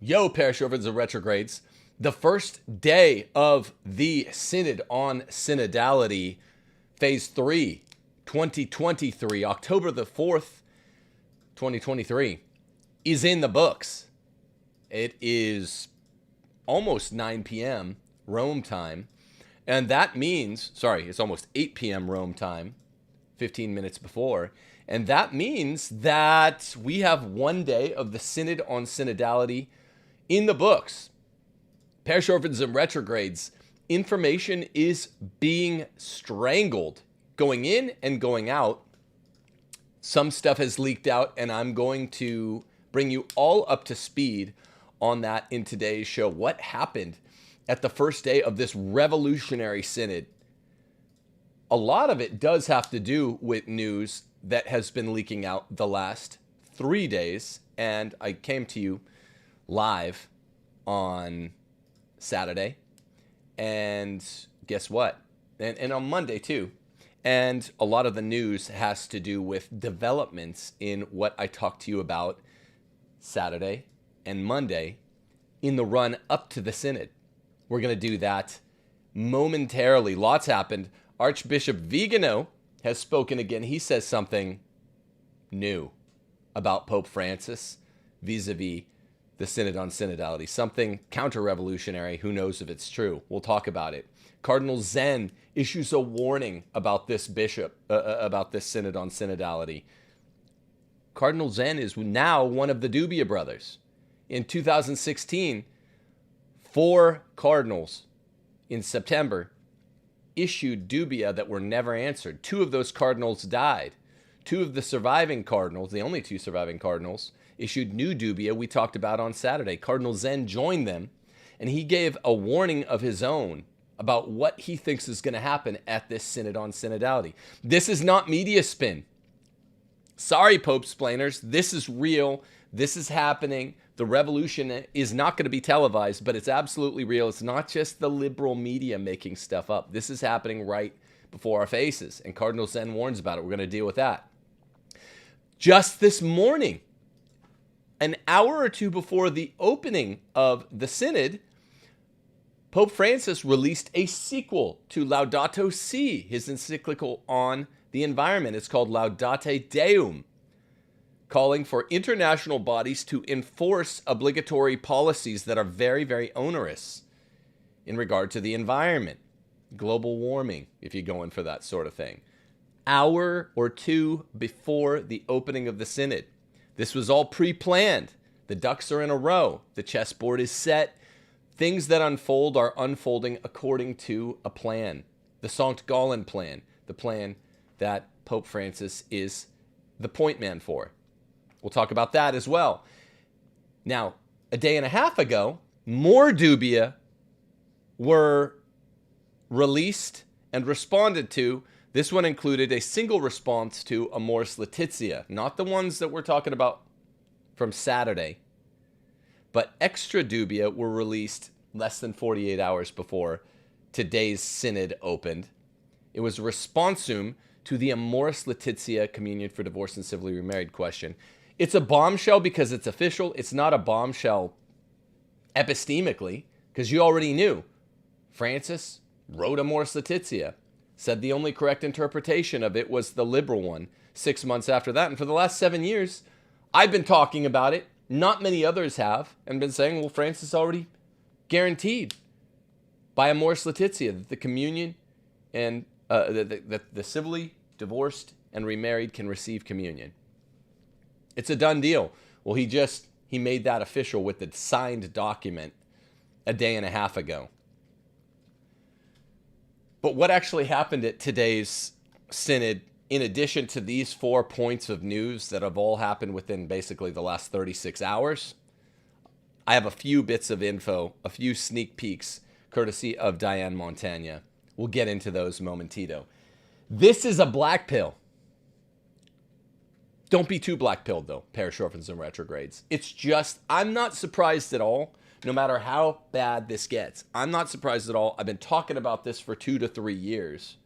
Yo, parish orphans and retrogrades. The first day of the Synod on Synodality, Phase 3, 2023, October the 4th, 2023, is in the books. It is almost 9 p.m. Rome time. And that means, it's almost 8 p.m. Rome time, 15 minutes before. And that means that we have one day of the Synod on Synodality in the books. Parish orphans and retrogrades, information is being strangled, going in and going out. Some stuff has leaked out, and I'm going to bring you all up to speed on that in today's show. What happened at the first day of this revolutionary synod? A lot of it does have to do with news that has been leaking out the last 3 days, and I came to you live on Saturday, and guess what? And on Monday too. And a lot of the news has to do with developments in what I talked to you about Saturday and Monday in the run up to the Synod. We're going to do that momentarily. Lots happened. Archbishop Vigano has spoken again. He says something new about Pope Francis vis-a-vis the Synod on Synodality. Something counter-revolutionary. Who knows if it's true? We'll talk about it. Cardinal Zen issues a warning about this bishop, about this Synod on Synodality. Cardinal Zen is now one of the Dubia brothers. In 2016, 4 cardinals in September issued dubia that were never answered. 2 of those cardinals died. 2 of the surviving cardinals, the only 2 surviving cardinals, issued new dubia we talked about on Saturday. Cardinal Zen joined them, and he gave a warning of his own about what he thinks is going to happen at this Synod on Synodality. This is not media spin. Sorry, Pope-splainers. This is real. This is happening. The revolution is not going to be televised, but it's absolutely real. It's not just the liberal media making stuff up. This is happening right before our faces, and Cardinal Zen warns about it. We're going to deal with that. Just this morning, an hour or 2 before the opening of the Synod, Pope Francis released a sequel to Laudato Si, his encyclical on the environment. It's called Laudate Deum, calling for international bodies to enforce obligatory policies that are very, very onerous in regard to the environment, global warming, if you're going for that sort of thing. Hour or 2 before the opening of the Synod. This was all pre-planned. The ducks are in a row. The chessboard is set. Things that unfold are unfolding according to a plan. The Sankt Gallen plan. The plan that Pope Francis is the point man for. We'll talk about that as well. Now, a day and a half ago, more dubia were released and responded to. This one included a single response to Amoris Laetitia, not the ones that we're talking about from Saturday, but extra dubia were released less than 48 hours before today's Synod opened. It was a responsum to the Amoris Laetitia communion for divorced and civilly remarried question. It's a bombshell because it's official. It's not a bombshell epistemically, because you already knew. Francis wrote Amoris Laetitia, said the only correct interpretation of it was the liberal one 6 months after that. And for the last 7 years, I've been talking about it. Not many others have, and been saying, well, Francis already guaranteed by Amoris Laetitia that the communion and the civilly divorced and remarried can receive communion. It's a done deal. Well, he made that official with the signed document a day and a half ago. But what actually happened at today's Synod, in addition to these 4 points of news that have all happened within basically the last 36 hours, I have a few bits of info, a few sneak peeks, courtesy of Diane Montagna. We'll get into those momentito. This is a black pill. Don't be too black-pilled, though, parish orphans and retrogrades. It's just, I'm not surprised at all, no matter how bad this gets. I'm not surprised at all. I've been talking about this for 2 to 3 years.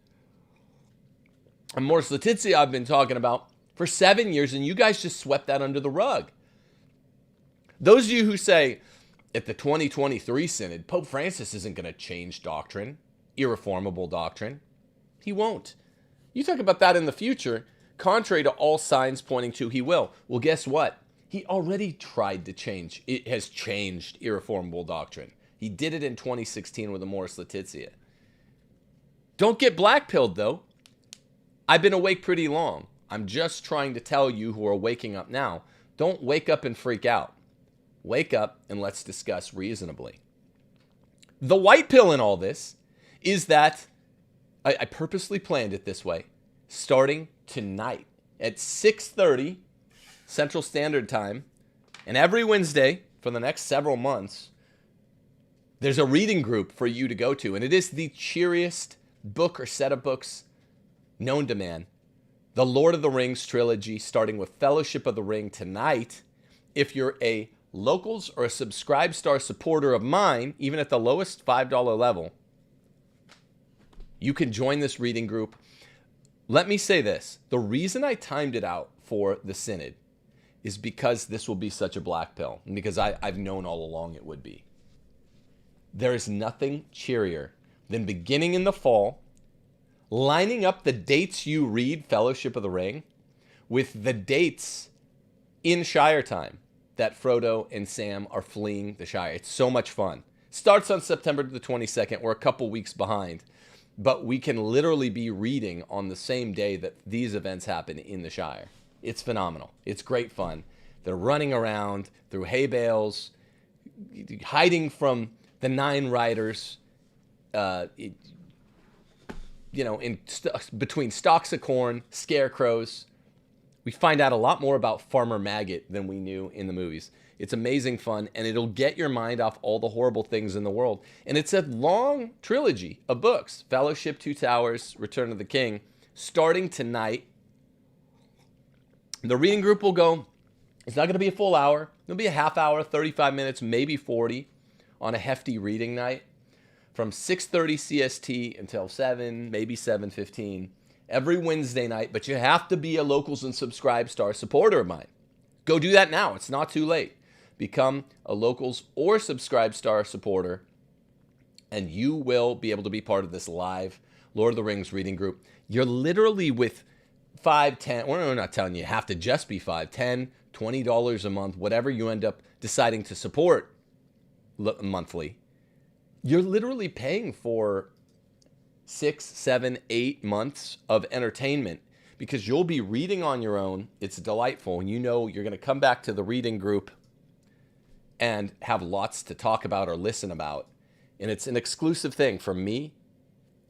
Amoris Laetitia I've been talking about for 7 years, and you guys just swept that under the rug. Those of you who say, at the 2023 Synod, Pope Francis isn't going to change doctrine, irreformable doctrine. He won't. You talk about that in the future, contrary to all signs pointing to he will. Well, guess what? He already tried to change. It has changed irreformable doctrine. He did it in 2016 with Amoris Laetitia. Don't get blackpilled, though. I've been awake pretty long. I'm just trying to tell you who are waking up now, don't wake up and freak out. Wake up and let's discuss reasonably. The white pill in all this is that I purposely planned it this way. Starting tonight at 6:30 Central Standard Time, and every Wednesday for the next several months, there's a reading group for you to go to, and it is the cheeriest book or set of books known to man. The Lord of the Rings trilogy, starting with Fellowship of the Ring tonight. If you're a Locals or a Subscribe Star supporter of mine, even at the lowest $5 level, you can join this reading group. Let me say this. The reason I timed it out for the Synod is because this will be such a black pill, and because I've known all along it would be. There is nothing cheerier than beginning in the fall, lining up the dates you read Fellowship of the Ring with the dates in Shire time that Frodo and Sam are fleeing the Shire. It's so much fun. Starts on September the 22nd. We're a couple weeks behind, but we can literally be reading on the same day that these events happen in the Shire. It's phenomenal. It's great fun. They're running around through hay bales, hiding from the Nine Riders, between stalks of corn, scarecrows. We find out a lot more about Farmer Maggot than we knew in the movies. It's amazing fun, and it'll get your mind off all the horrible things in the world. And it's a long trilogy of books. Fellowship, Two Towers, Return of the King, starting tonight. The reading group will go, it's not going to be a full hour. It'll be a half hour, 35 minutes, maybe 40 on a hefty reading night. From 6:30 CST until 7, maybe 7:15 every Wednesday night. But you have to be a Locals and Subscribe Star supporter of mine. Go do that now. It's not too late. Become a Locals or Subscribe Star supporter, and you will be able to be part of this live Lord of the Rings reading group. You're literally with $5, $10, we're not telling you have to just be $5, $10, $20 a month, whatever you end up deciding to support monthly. You're literally paying for 6, 7, 8 months of entertainment because you'll be reading on your own. It's delightful. And you know you're going to come back to the reading group and have lots to talk about or listen about. And it's an exclusive thing for me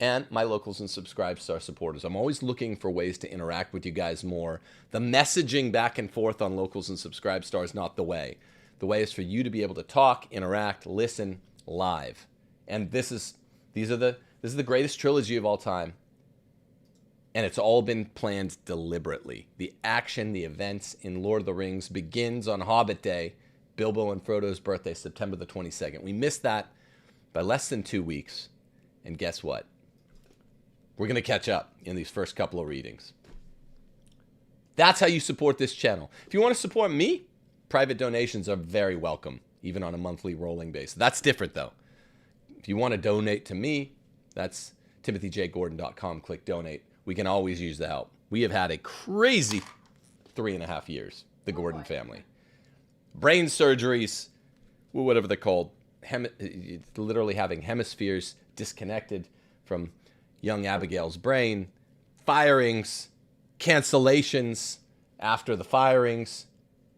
and my Locals and Subscribe Star supporters. I'm always looking for ways to interact with you guys more. The messaging back and forth on Locals and Subscribe Star is not the way. The way is for you to be able to talk, interact, listen live. And this is the greatest trilogy of all time. And it's all been planned deliberately. The action, the events in Lord of the Rings begins on Hobbit Day, Bilbo and Frodo's birthday, September the 22nd. We missed that by less than 2 weeks. And guess what? We're going to catch up in these first couple of readings. That's how you support this channel. If you want to support me, private donations are very welcome, even on a monthly rolling basis. That's different, though. If you want to donate to me, that's timothyjgordon.com. Click donate. We can always use the help. We have had a crazy 3.5 years, the Gordon family. Brain surgeries, whatever they're called, literally having hemispheres disconnected from young Abigail's brain, firings, cancellations after the firings.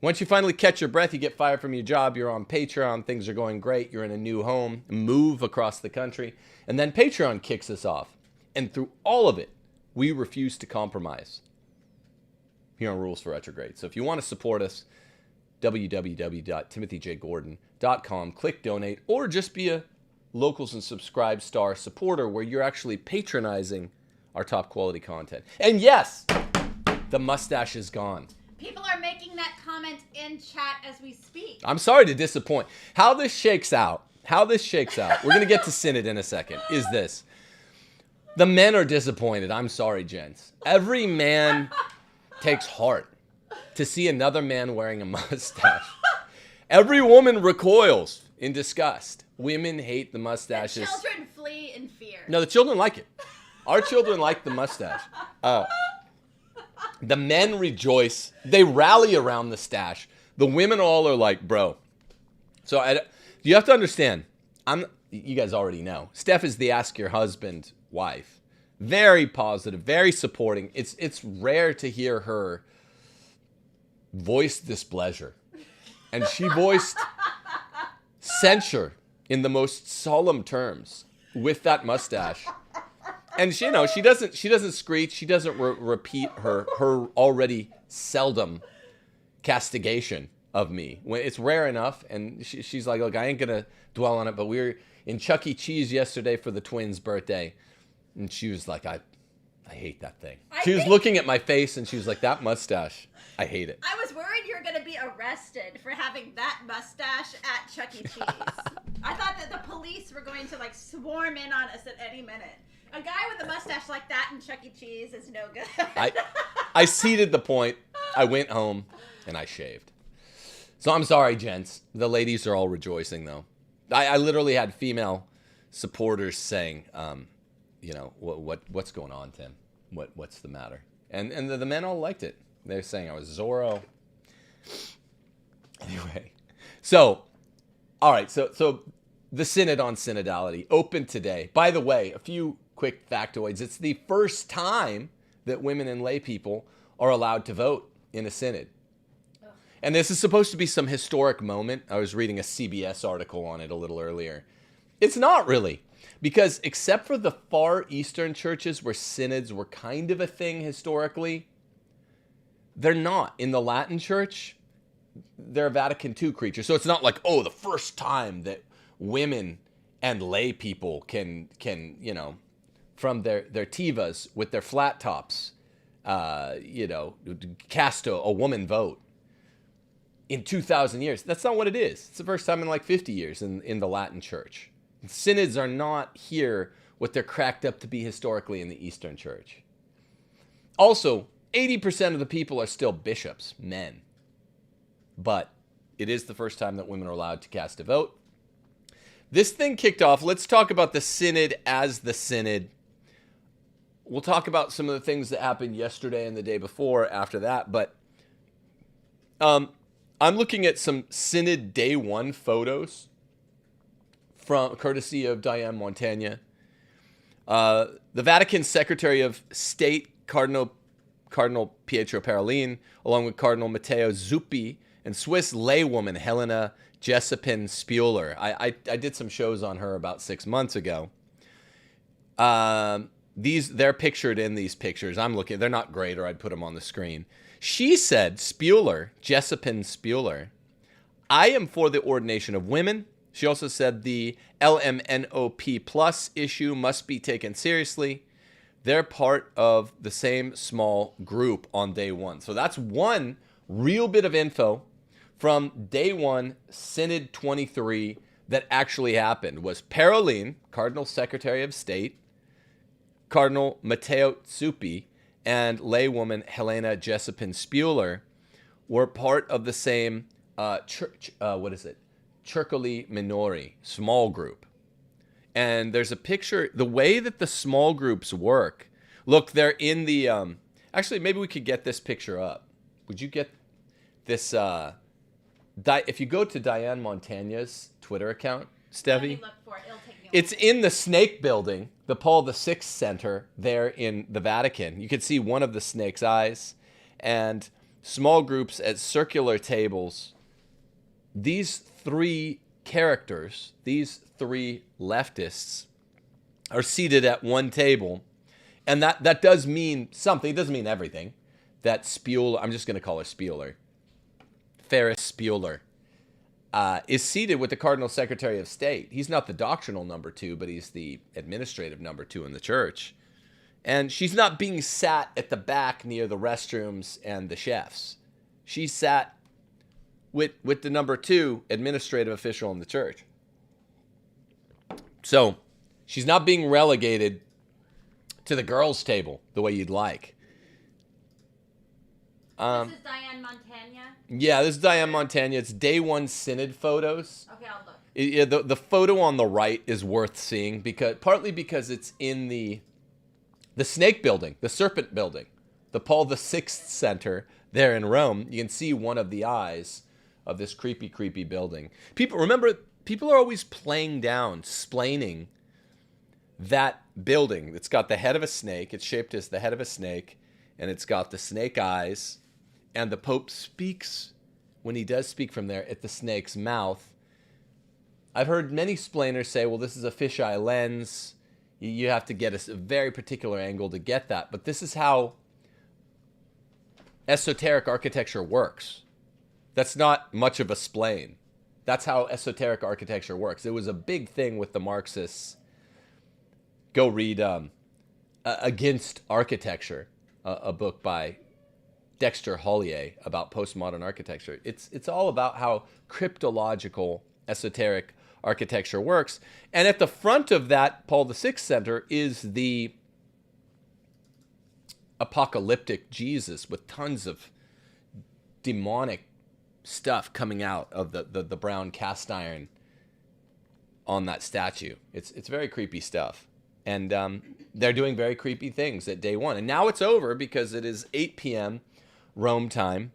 Once you finally catch your breath, you get fired from your job, you're on Patreon, things are going great, you're in a new home, move across the country, and then Patreon kicks us off. And through all of it, we refuse to compromise here on Rules for Retrograde. So if you want to support us, www.timothyjgordon.com, click donate, or just be a Locals and Subscribe Star supporter where you're actually patronizing our top quality content. And yes, the mustache is gone. People are making that comment in chat as we speak. I'm sorry to disappoint. How this shakes out, we're going to get to Synod in a second, is this. The men are disappointed. I'm sorry, gents. Every man takes heart to see another man wearing a mustache. Every woman recoils in disgust. Women hate the mustaches. The children flee in fear. No, the children like it. Our children like the mustache. The men rejoice. They rally around the stash. The women all are like, bro. So you have to understand, you guys already know, Steph is the ask your husband wife. Very positive, very supporting. It's rare to hear her voice displeasure. And she voiced censure in the most solemn terms with that mustache. And she doesn't screech. She doesn't repeat her already seldom castigation of me. When it's rare enough, and she's like, look, I ain't gonna dwell on it, but we were in Chuck E. Cheese yesterday for the twins' birthday, and she was like, I hate that thing. She was looking at my face, and she was like, that mustache, I hate it. I was worried you were going to be arrested for having that mustache at Chuck E. Cheese. I thought that the police were going to like swarm in on us at any minute. A guy with a mustache like that in Chuck E. Cheese is no good. I ceded the point. I went home, and I shaved. So I'm sorry, gents. The ladies are all rejoicing, though. I literally had female supporters saying, what's going on, Tim? What's the matter? And the men all liked it. They were saying I was Zorro. Anyway, so all right, so the Synod on Synodality opened today. By the way, a few quick factoids. It's the first time that women and lay people are allowed to vote in a synod. And this is supposed to be some historic moment. I was reading a CBS article on it a little earlier. It's not really, because except for the far eastern churches where synods were kind of a thing historically, they're not. In the Latin church, they're a Vatican II creature. So it's not like, the first time that women and lay people can from their tivas with their flat tops, cast a woman vote. In 2,000 years. That's not what it is. It's the first time in like 50 years in the Latin church. Synods are not here what they're cracked up to be historically in the Eastern church. Also, 80% of the people are still bishops, men. But it is the first time that women are allowed to cast a vote. This thing kicked off. Let's talk about the Synod as the Synod. We'll talk about some of the things that happened yesterday and the day before after that. But I'm looking at some Synod Day 1 photos from courtesy of Diane Montagna. The Vatican Secretary of State, Cardinal Pietro Parolin, along with Cardinal Matteo Zuppi, and Swiss laywoman Helena Jessepin Spuler. I did some shows on her about 6 months ago. They're pictured in these pictures. I'm looking. They're not great, or I'd put them on the screen. She said, Jessepin Spuler, I am for the ordination of women. She also said the LMNOP plus issue must be taken seriously. They're part of the same small group on day 1. So that's one real bit of info from day 1, Synod 23, that actually happened. Was Parolin, Cardinal Secretary of State, Cardinal Matteo Zuppi, and laywoman Helena Jessepin Spuler were part of the same Circoli Minori, small group. And there's a picture, the way that the small groups work. Look, they're in the, actually, maybe we could get this picture up. Would you get this, if you go to Diane Montagna's Twitter account, Stevie, it's in the Snake Building, the Paul VI Center there in the Vatican. You can see one of the snake's eyes, and small groups at circular tables. These three characters, these three leftists, are seated at one table, and that does mean something. It doesn't mean everything. That Spuler, I'm just going to call her Spuler, Ferris Spuler, is seated with the Cardinal Secretary of State. He's not the doctrinal number 2, but he's the administrative number 2 in the church. And she's not being sat at the back near the restrooms and the chefs. She sat with the number 2 administrative official in the church. So she's not being relegated to the girls' table the way you'd like. This is Diane Montagna? Yeah, this is Diane Montagna. It's day one synod photos. Okay, I'll look. The photo on the right is worth seeing partly because it's in the snake building, the serpent building, the Paul VI Center there in Rome. You can see one of the eyes of this creepy, creepy building. People are always playing down, splaining that building. It's got the head of a snake. It's shaped as the head of a snake, and it's got the snake eyes. And the Pope speaks, when he does speak from there, at the snake's mouth. I've heard many splainers say, well, this is a fisheye lens. You have to get a very particular angle to get that. But this is how esoteric architecture works. That's not much of a splain. That's how esoteric architecture works. It was a big thing with the Marxists. Go read Against Architecture, a book by Dexter Hollier about postmodern architecture. It's all about how cryptological esoteric architecture works. And at the front of that Paul VI Center is the apocalyptic Jesus with tons of demonic stuff coming out of the brown cast iron on that statue. It's very creepy stuff. And they're doing very creepy things at day one. And now it's over because it is 8 p.m. Rome time,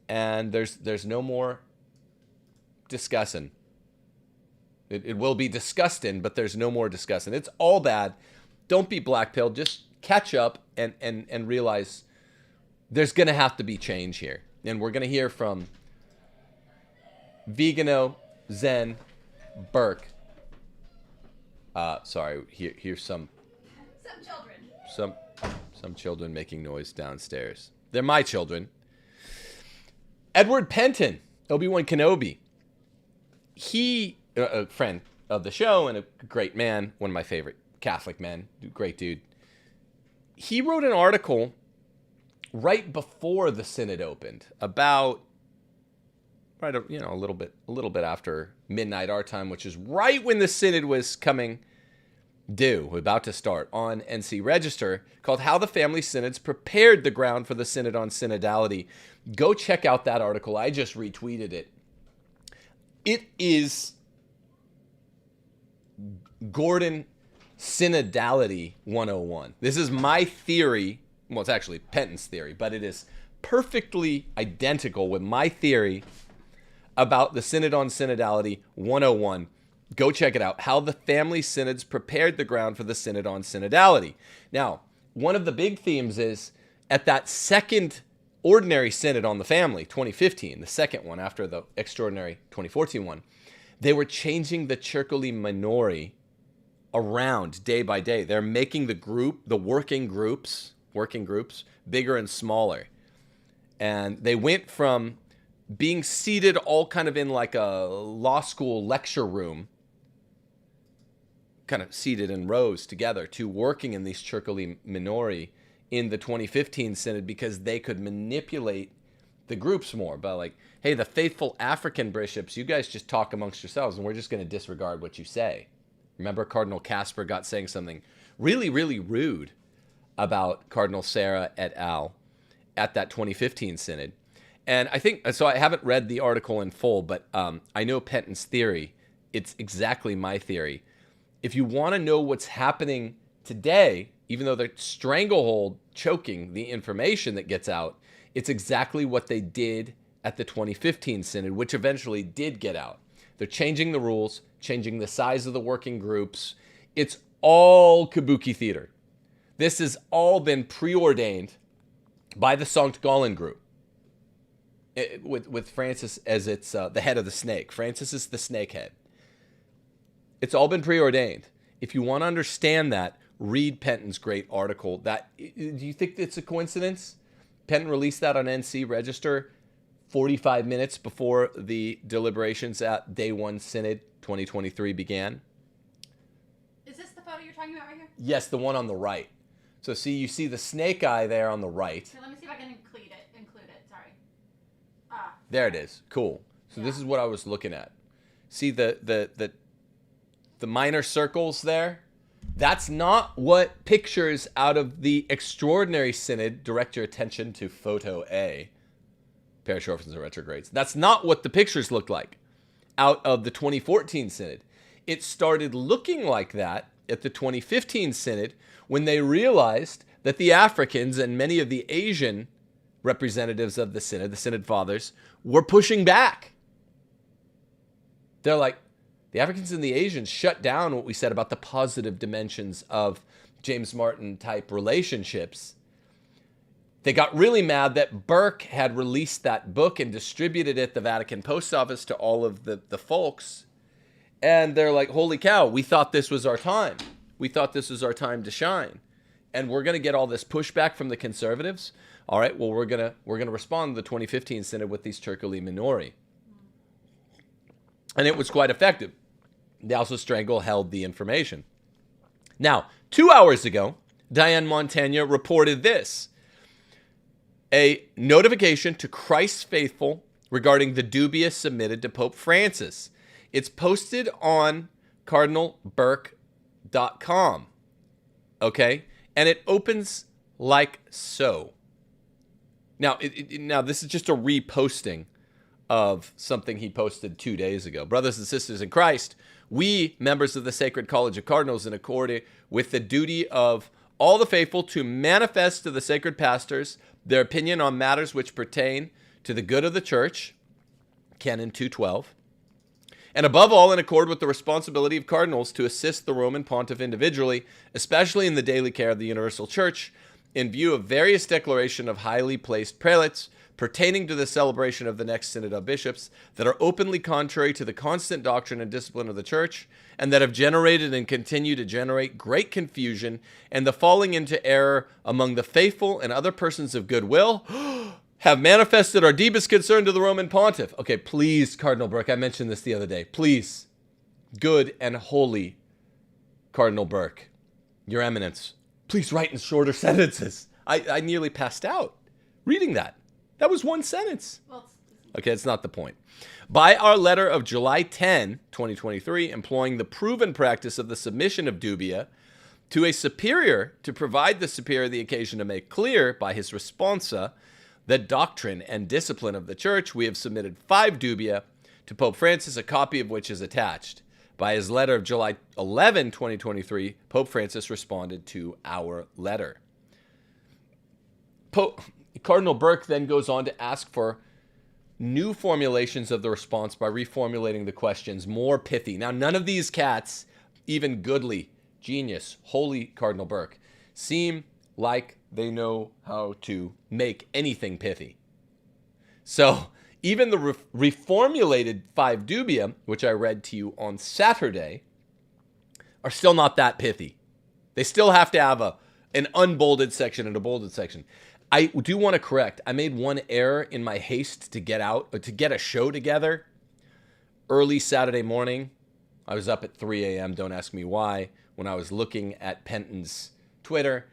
and there's no more discussing. It will be disgusting, but there's no more discussing. It's all bad. Don't be black-pilled. Just catch up and realize there's going to have to be change here. And we're going to hear from Vigano, Zen, Burke. Here's some children. Some children making noise downstairs. They're my children. Edward Penton, Obi-Wan Kenobi. He, a friend of the show and a great man, one of my favorite Catholic men, great dude. He wrote an article right before the synod opened, about a little bit after midnight our time, which is right when the synod was coming due, about to start, on NC Register, called How the Family Synods Prepared the Ground for the Synod on Synodality. Go check out that article. I just retweeted it. It is Gordon Synodality 101. This is my theory. Well, it's actually Penton's theory, but it is perfectly identical with my theory about the Synod on Synodality 101. Go check it out. How the Family Synods Prepared the Ground for the Synod on Synodality. Now, one of the big themes is at that second ordinary synod on the family, 2015, the second one after the extraordinary 2014 one, they were changing the Circoli Minori around day by day. They're making the working groups, bigger and smaller. And they went from being seated all kind of in like a law school lecture room, kind of seated in rows together, to working in these Circoli Minori in the 2015 synod, because they could manipulate the groups more. But like, hey, the faithful African bishops, you guys just talk amongst yourselves and we're just going to disregard what you say. Remember Cardinal Casper got saying something really, really rude about Cardinal Sarah et al. At that 2015 synod. And I think, so I haven't read the article in full, but I know Penton's theory. It's exactly my theory. If you want to know what's happening today, even though they're stranglehold choking the information that gets out, it's exactly what they did at the 2015 synod, which eventually did get out. They're changing the rules, changing the size of the working groups. It's all kabuki theater. This has all been preordained by the Sankt Gallen group, with Francis as its the head of the snake. Francis is the snake head. It's all been preordained. If you want to understand that, read Penton's great article. Do you think it's a coincidence? Penton released that on NC Register 45 minutes before the deliberations at Day 1 Synod 2023 began. Is this the photo you're talking about right here? Yes, the one on the right. So you see the snake eye there on the right. So let me see if I can include it. Sorry. There it is. Cool. So This is what I was looking at. See the minor circles there? That's not what pictures out of the extraordinary synod direct your attention to photo A. parish orphans and retrogrades. That's not what the pictures looked like out of the 2014 synod. It started looking like that at the 2015 synod when they realized that the Africans and many of the Asian representatives of the synod fathers, were pushing back. They're like, the Africans and the Asians shut down what we said about the positive dimensions of James Martin type relationships. They got really mad that Burke had released that book and distributed it at the Vatican Post Office to all of the folks. And they're like, holy cow, we thought this was our time. We thought this was our time to shine. And we're going to get all this pushback from the conservatives. All right, well, we're going to respond to the 2015 synod with these Turculi Minori. And it was quite effective. They also held the information. Now, 2 hours ago, Diane Montagna reported this. A notification to Christ's faithful regarding the Dubia submitted to Pope Francis. It's posted on cardinalburke.com. Okay? And it opens like so. Now, now this is just a reposting of something he posted 2 days ago. Brothers and sisters in Christ, we, members of the Sacred College of Cardinals, in accord with the duty of all the faithful to manifest to the sacred pastors their opinion on matters which pertain to the good of the Church, Canon 212, and above all in accord with the responsibility of cardinals to assist the Roman Pontiff individually, especially in the daily care of the universal Church, in view of various declaration of highly placed prelates pertaining to the celebration of the next Synod of Bishops that are openly contrary to the constant doctrine and discipline of the Church, and that have generated and continue to generate great confusion and the falling into error among the faithful and other persons of goodwill, have manifested our deepest concern to the Roman Pontiff. Okay, please, Cardinal Burke, I mentioned this the other day. Please, good and holy Cardinal Burke, Your Eminence, please write in shorter sentences. I nearly passed out reading that. That was one sentence. Okay, it's not the point. By our letter of July 10, 2023, employing the proven practice of the submission of dubia to a superior to provide the superior the occasion to make clear by his responsa the doctrine and discipline of the Church, we have submitted 5 dubia to Pope Francis, a copy of which is attached. By his letter of July 11, 2023, Pope Francis responded to our letter. Cardinal Burke then goes on to ask for new formulations of the response by reformulating the questions more pithy. Now, none of these cats, even goodly, genius, holy Cardinal Burke, seem like they know how to make anything pithy. So even the reformulated 5 dubia, which I read to you on Saturday, are still not that pithy. They still have to have an unbolded section and a bolded section. I do want to correct. I made one error in my haste to get a show together early Saturday morning. I was up at 3 a.m., don't ask me why, when I was looking at Penton's Twitter,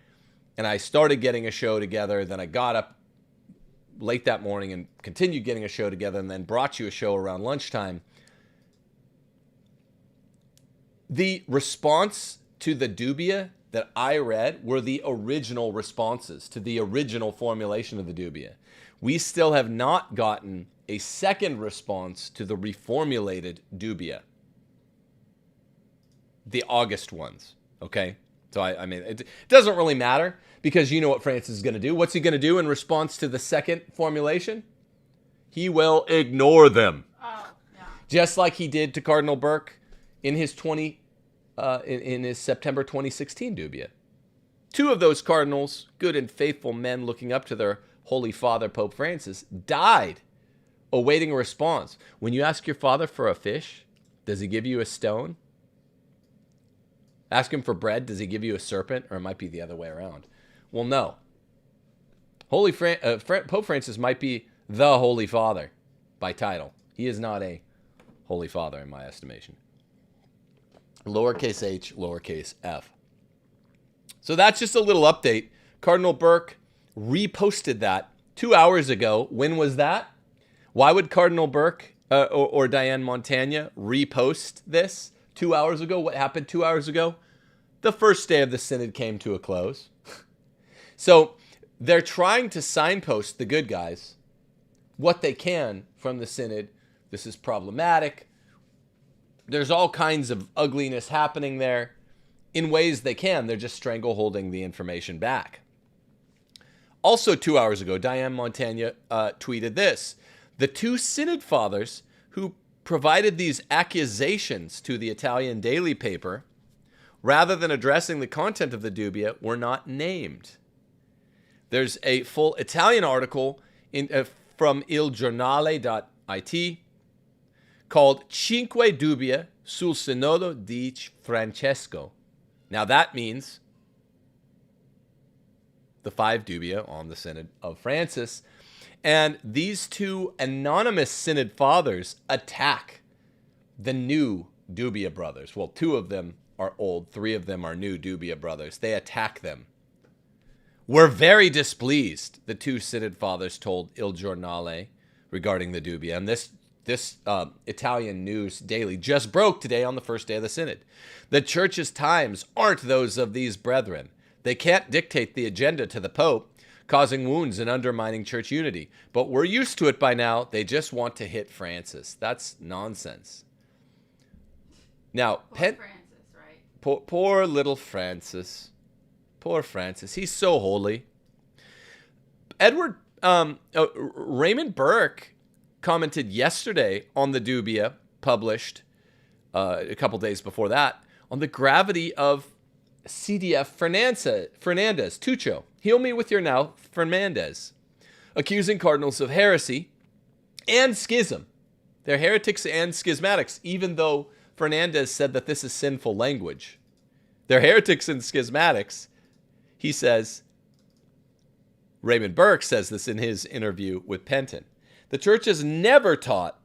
and I started getting a show together. Then I got up late that morning and continued getting a show together, and then brought you a show around lunchtime. The response to the dubia that I read were the original responses to the original formulation of the dubia. We still have not gotten a second response to the reformulated dubia. The August ones, okay? So, I mean, it doesn't really matter because you know what Francis is going to do. What's he going to do in response to the second formulation? He will ignore them. Oh, yeah. Just like he did to Cardinal Burke in his in his September 2016 dubia. 2 of those cardinals, good and faithful men looking up to their Holy Father, Pope Francis, died awaiting a response. When you ask your father for a fish, does he give you a stone? Ask him for bread, does he give you a serpent? Or it might be the other way around. Well, no. Pope Francis might be the Holy Father by title. He is not a Holy Father in my estimation. Lowercase h, lowercase f. So that's just a little update. Cardinal Burke reposted that 2 hours ago. When was that? Why would Cardinal Burke or Diane Montagna repost this 2 hours ago? What happened 2 hours ago? The first day of the synod came to a close. So they're trying to signpost the good guys what they can from the synod. This is problematic. There's all kinds of ugliness happening there. In ways they can, they're just strangleholding the information back. Also 2 hours ago, Diane Montaigne tweeted this. The two synod fathers who provided these accusations to the Italian daily paper, rather than addressing the content of the Dubia, were not named. There's a full Italian article from ilgiornale.it called Cinque Dubia sul Synodo di Francesco. Now that means the 5 dubia on the Synod of Francis. And these two anonymous Synod fathers attack the new Dubia brothers. Well, 2 of them are old, 3 of them are new Dubia brothers. They attack them. We're very displeased, the 2 Synod fathers told Il Giornale regarding the Dubia. And this Italian news daily just broke today on the first day of the Synod. The Church's times aren't those of these brethren. They can't dictate the agenda to the Pope, causing wounds and undermining church unity. But we're used to it by now. They just want to hit Francis. That's nonsense. Now, Francis, right? Poor little Francis. Poor Francis. He's so holy. Raymond Burke commented yesterday on the Dubia, published a couple days before that, on the gravity of CDF Fernandez, Tucho. Heal me with your now, Fernandez, accusing cardinals of heresy and schism. They're heretics and schismatics, even though Fernandez said that this is sinful language. They're heretics and schismatics. He says, Raymond Burke says this in his interview with Penton. The Church has never taught,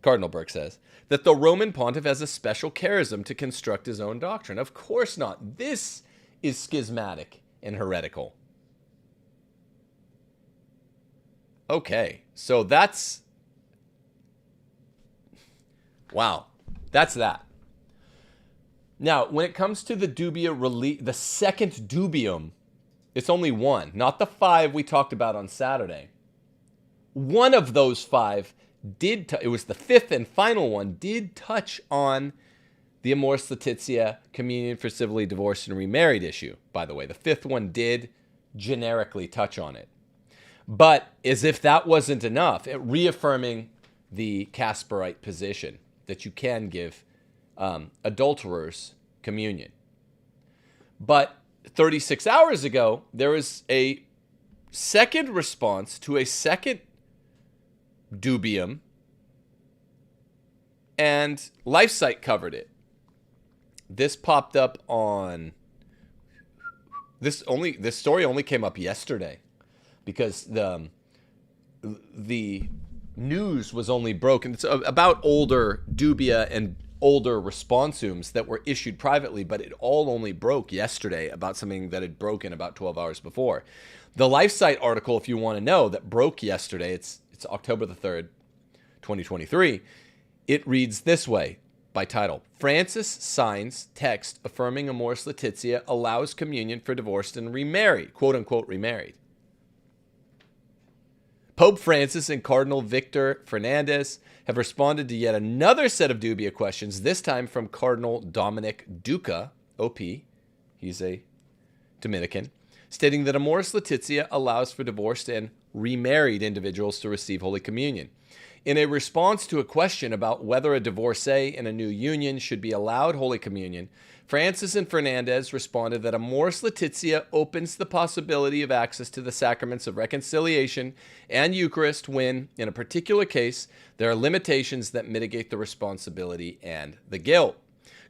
Cardinal Burke says, that the Roman pontiff has a special charism to construct his own doctrine. Of course not. This is schismatic and heretical. Okay, so that's... Wow, that's that. Now, when it comes to the Dubia the second dubium, it's only one, not the 5 we talked about on Saturday. One of those 5 it was the 5th and final one, did touch on the Amoris Laetitia communion for civilly divorced and remarried issue. By the way, the 5th one did generically touch on it. But as if that wasn't enough, reaffirming the Casperite position that you can give adulterers communion. But 36 hours ago, there was a second response to a second dubium, and LifeSite covered it. This popped up on this story only came up yesterday because the news was only broken. It's about older dubia and older responsums that were issued privately, but it all only broke yesterday about something that had broken about 12 hours before. The LifeSite article, if you want to know, that broke yesterday, it's October the 3rd, 2023. It reads this way by title: Francis signs text affirming Amoris Laetitia allows communion for divorced and remarried, quote unquote remarried. Pope Francis and Cardinal Victor Fernandez have responded to yet another set of dubia questions, this time from Cardinal Dominic Duca, OP, he's a Dominican, stating that Amoris Laetitia allows for divorced and remarried individuals to receive Holy Communion. In a response to a question about whether a divorcee in a new union should be allowed Holy Communion, Francis and Fernandez responded that Amoris Laetitia opens the possibility of access to the sacraments of reconciliation and Eucharist when, in a particular case, there are limitations that mitigate the responsibility and the guilt.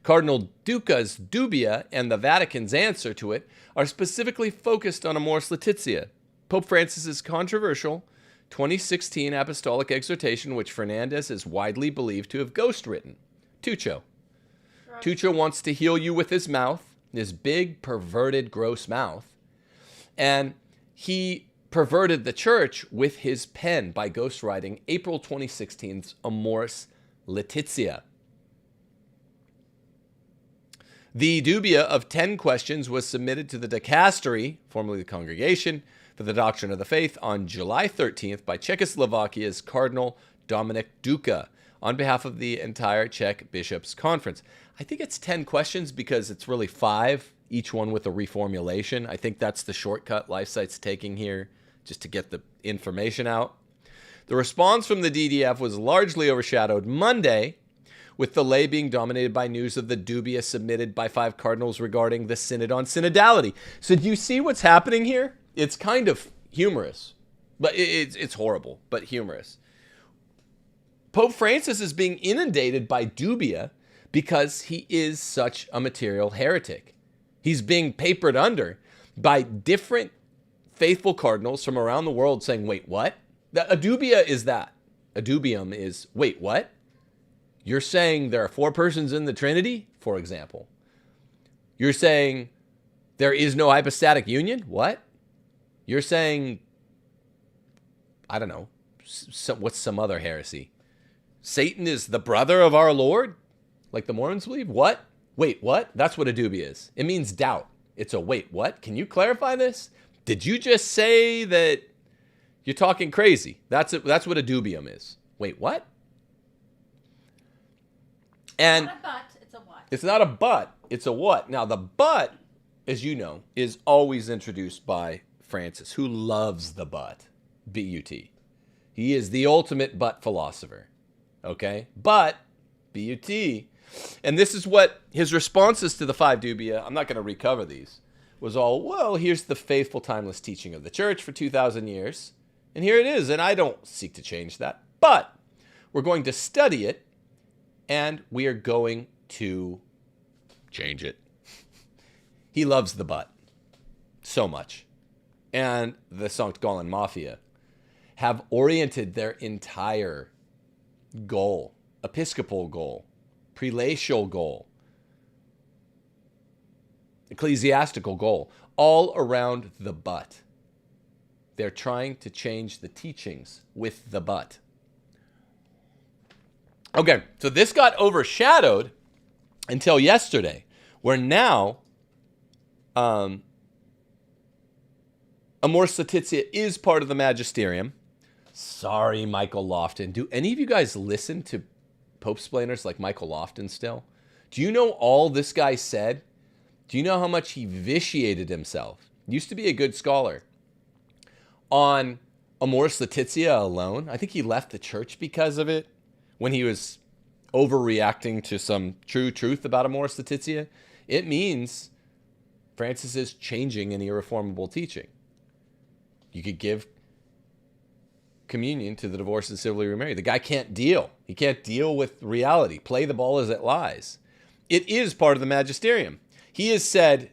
Cardinal Duca's dubia and the Vatican's answer to it are specifically focused on Amoris Laetitia. Pope Francis's controversial 2016 apostolic exhortation, which Fernandez is widely believed to have ghostwritten. Tucho. Tucho wants to heal you with his mouth, his big, perverted, gross mouth. And he perverted the church with his pen by ghostwriting April 2016's Amoris Laetitia. The dubia of 10 questions was submitted to the dicastery, formerly the congregation, for for the Doctrine of the Faith on July 13th by Czechoslovakia's Cardinal Dominik Duka on behalf of the entire Czech Bishops' Conference. I think it's 10 questions because it's really 5, each one with a reformulation. I think that's the shortcut LifeSite's taking here just to get the information out. The response from the DDF was largely overshadowed Monday with the lay being dominated by news of the Dubia submitted by 5 cardinals regarding the Synod on synodality. So do you see what's happening here? It's kind of humorous, but it's horrible, but humorous. Pope Francis is being inundated by Dubia because he is such a material heretic. He's being papered under by different faithful cardinals from around the world saying, wait, what? A dubia is that. A dubium is, wait, what? You're saying there are 4 persons in the Trinity, for example. You're saying there is no hypostatic union? What? You're saying, I don't know, what's some other heresy? Satan is the brother of our Lord? Like the Mormons believe? What? Wait, what? That's what a dubia is. It means doubt. It's a wait, what? Can you clarify this? Did you just say that you're talking crazy? That's what a dubium is. Wait, what? And It's not a but, it's a what. It's not a but, it's a what. Now, the but, as you know, is always introduced by Francis, who loves the but. B-U-T. He is the ultimate but philosopher. Okay? But, B-U-T. And this is what his responses to the 5 dubia, I'm not going to recover these, was all, well, here's the faithful, timeless teaching of the church for 2,000 years. And here it is. And I don't seek to change that. But we're going to study it. And we are going to change it. He loves the but so much. And the Sankt Gallen Mafia have oriented their entire goal, episcopal goal, prelatial goal, ecclesiastical goal, all around the but. They're trying to change the teachings with the but. Okay, so this got overshadowed until yesterday, where now Amoris Laetitia is part of the magisterium. Sorry, Michael Lofton. Do any of you guys listen to Pope-splainers like Michael Lofton still? Do you know all this guy said? Do you know how much he vitiated himself? Used to be a good scholar. On Amoris Laetitia alone, I think he left the church because of it. When he was overreacting to some true truth about Amoris Laetitia, it means Francis is changing an irreformable teaching. You could give communion to the divorced and civilly remarried. The guy can't deal. He can't deal with reality. Play the ball as it lies. It is part of the magisterium. He has said,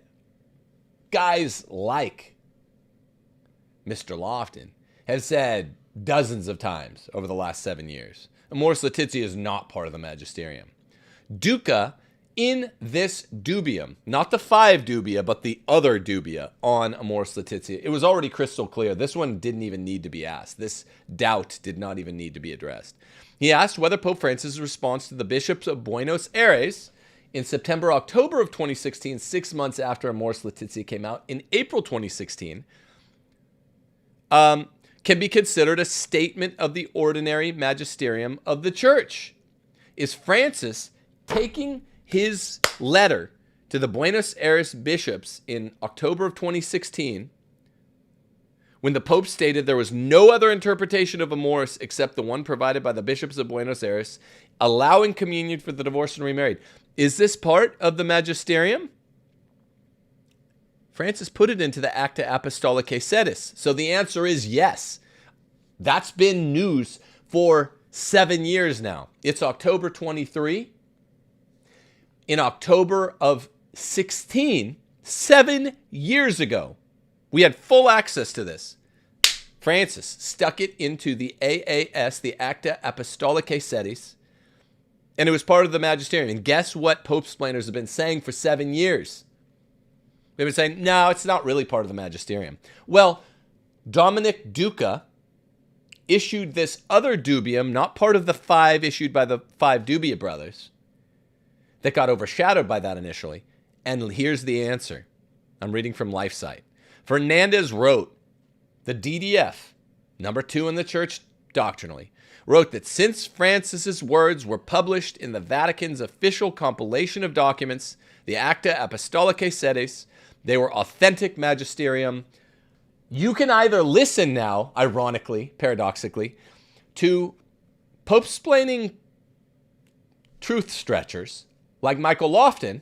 guys like Mr. Lofton have said dozens of times over the last 7 years, Amoris Laetitia is not part of the magisterium. Duca, in this dubium, not the 5 dubia, but the other dubia on Amoris Laetitia, it was already crystal clear. This one didn't even need to be asked. This doubt did not even need to be addressed. He asked whether Pope Francis' response to the bishops of Buenos Aires in September, October of 2016, 6 months after Amoris Laetitia came out, in April 2016, can be considered a statement of the ordinary magisterium of the church. Is Francis taking his letter to the Buenos Aires bishops in October of 2016, when the Pope stated there was no other interpretation of Amoris except the one provided by the bishops of Buenos Aires, allowing communion for the divorced and remarried? Is this part of the magisterium? Francis put it into the Acta Apostolicae Sedis. So the answer is yes. That's been news for 7 years now. It's October 23. In October of 16, 7 years ago, we had full access to this. Francis stuck it into the AAS, the Acta Apostolicae Sedis, and it was part of the magisterium. And guess what Pope-splainers have been saying for 7 years? They've been saying, no, it's not really part of the magisterium. Well, Dominik Duca issued this other dubium, not part of the 5 issued by the 5 Dubia brothers, that got overshadowed by that initially. And here's the answer. I'm reading from LifeSite. Fernandez wrote the DDF, number 2 in the church doctrinally, wrote that since Francis's words were published in the Vatican's official compilation of documents, the Acta Apostolicae Sedes, they were authentic magisterium. You can either listen now, ironically, paradoxically, to Pope-splaining truth stretchers like Michael Lofton,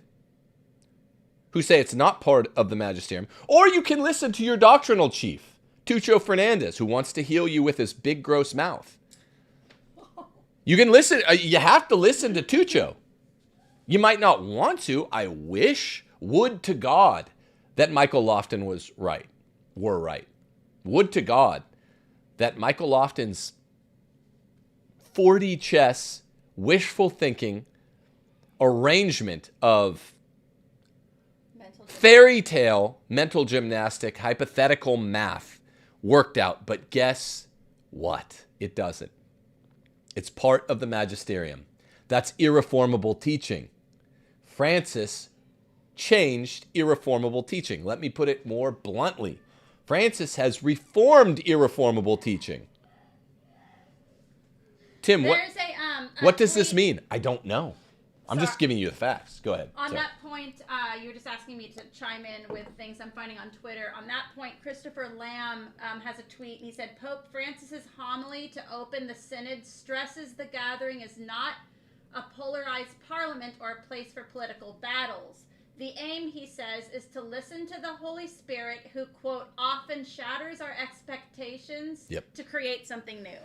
who say it's not part of the magisterium, or you can listen to your doctrinal chief, Tucho Fernandez, who wants to heal you with his big, gross mouth. You can listen. You have to listen to Tucho. You might not want to. I would to God that Michael Lofton were right. Would to God that Michael Lofton's 4D chess, wishful thinking, arrangement of fairy tale, mental gymnastic, hypothetical math worked out. But guess what? It doesn't. It's part of the magisterium. That's irreformable teaching. Francis changed irreformable teaching. Let me put it more bluntly. Francis has reformed irreformable teaching. Tim, what does this mean? I don't know. I'm just giving you the facts. Go ahead. On that point, you were just asking me to chime in with things I'm finding on Twitter. On that point, Christopher Lamb has a tweet. He said, Pope Francis's homily to open the Synod stresses the gathering is not a polarized parliament or a place for political battles. The aim, he says, is to listen to the Holy Spirit who, quote, often shatters our expectations to create something new.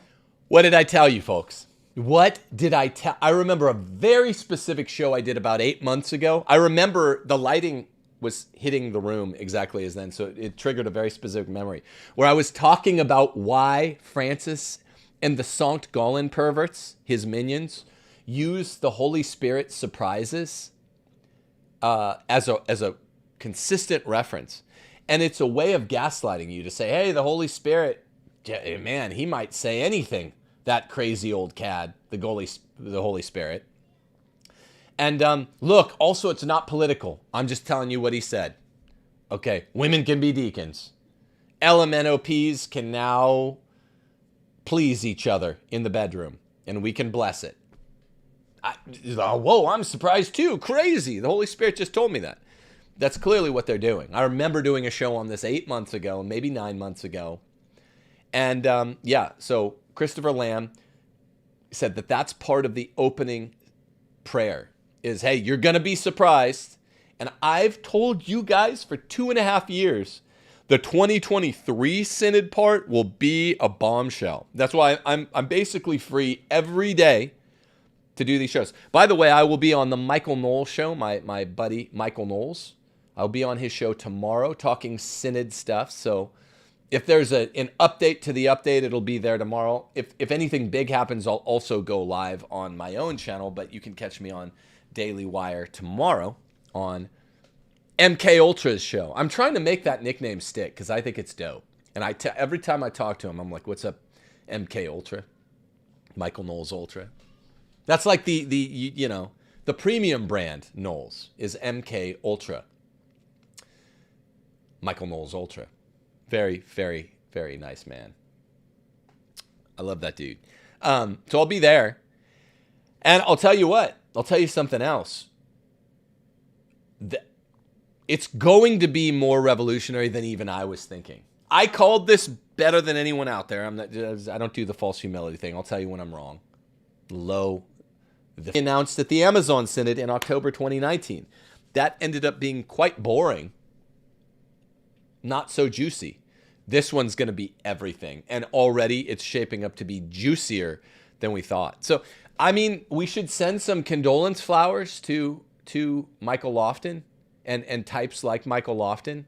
What did I tell you, folks? What did I tell? I remember a very specific show I did about 8 months ago. I remember the lighting was hitting the room exactly as then, so it triggered a very specific memory, where I was talking about why Francis and the Sankt Gallen perverts, his minions, use the Holy Spirit surprises as a consistent reference. And it's a way of gaslighting you to say, hey, the Holy Spirit, man, he might say anything. That crazy old cad, the Holy Spirit. And look, also, it's not political. I'm just telling you what he said. Okay, women can be deacons. LMNOPs can now please each other in the bedroom, and we can bless it. Whoa, I'm surprised too. Crazy. The Holy Spirit just told me that. That's clearly what they're doing. I remember doing a show on this 8 months ago, maybe 9 months ago. And so Christopher Lamb said that that's part of the opening prayer is, hey, you're going to be surprised. And I've told you guys for 2.5 years, the 2023 Synod part will be a bombshell. That's why I'm basically free every day to do these shows. By the way, I will be on the Michael Knowles show, my buddy Michael Knowles. I'll be on his show tomorrow talking Synod stuff. So if there's an update to the update, it'll be there tomorrow. If anything big happens, I'll also go live on my own channel, but you can catch me on Daily Wire tomorrow on MK Ultra's show. I'm trying to make that nickname stick because I think it's dope. And every time I talk to him, I'm like, what's up, MK Ultra? Michael Knowles Ultra. That's like the premium brand Knowles is MK Ultra. Michael Knowles Ultra. Very, very, very nice man. I love that dude. So I'll be there. And I'll tell you what. I'll tell you something else. It's going to be more revolutionary than even I was thinking. I called this better than anyone out there. I don't do the false humility thing. I'll tell you when I'm wrong. Announced at the Amazon Synod in October 2019. That ended up being quite boring. Not so juicy. This one's going to be everything. And already it's shaping up to be juicier than we thought. So, I mean, we should send some condolence flowers to Michael Lofton and types like Michael Lofton.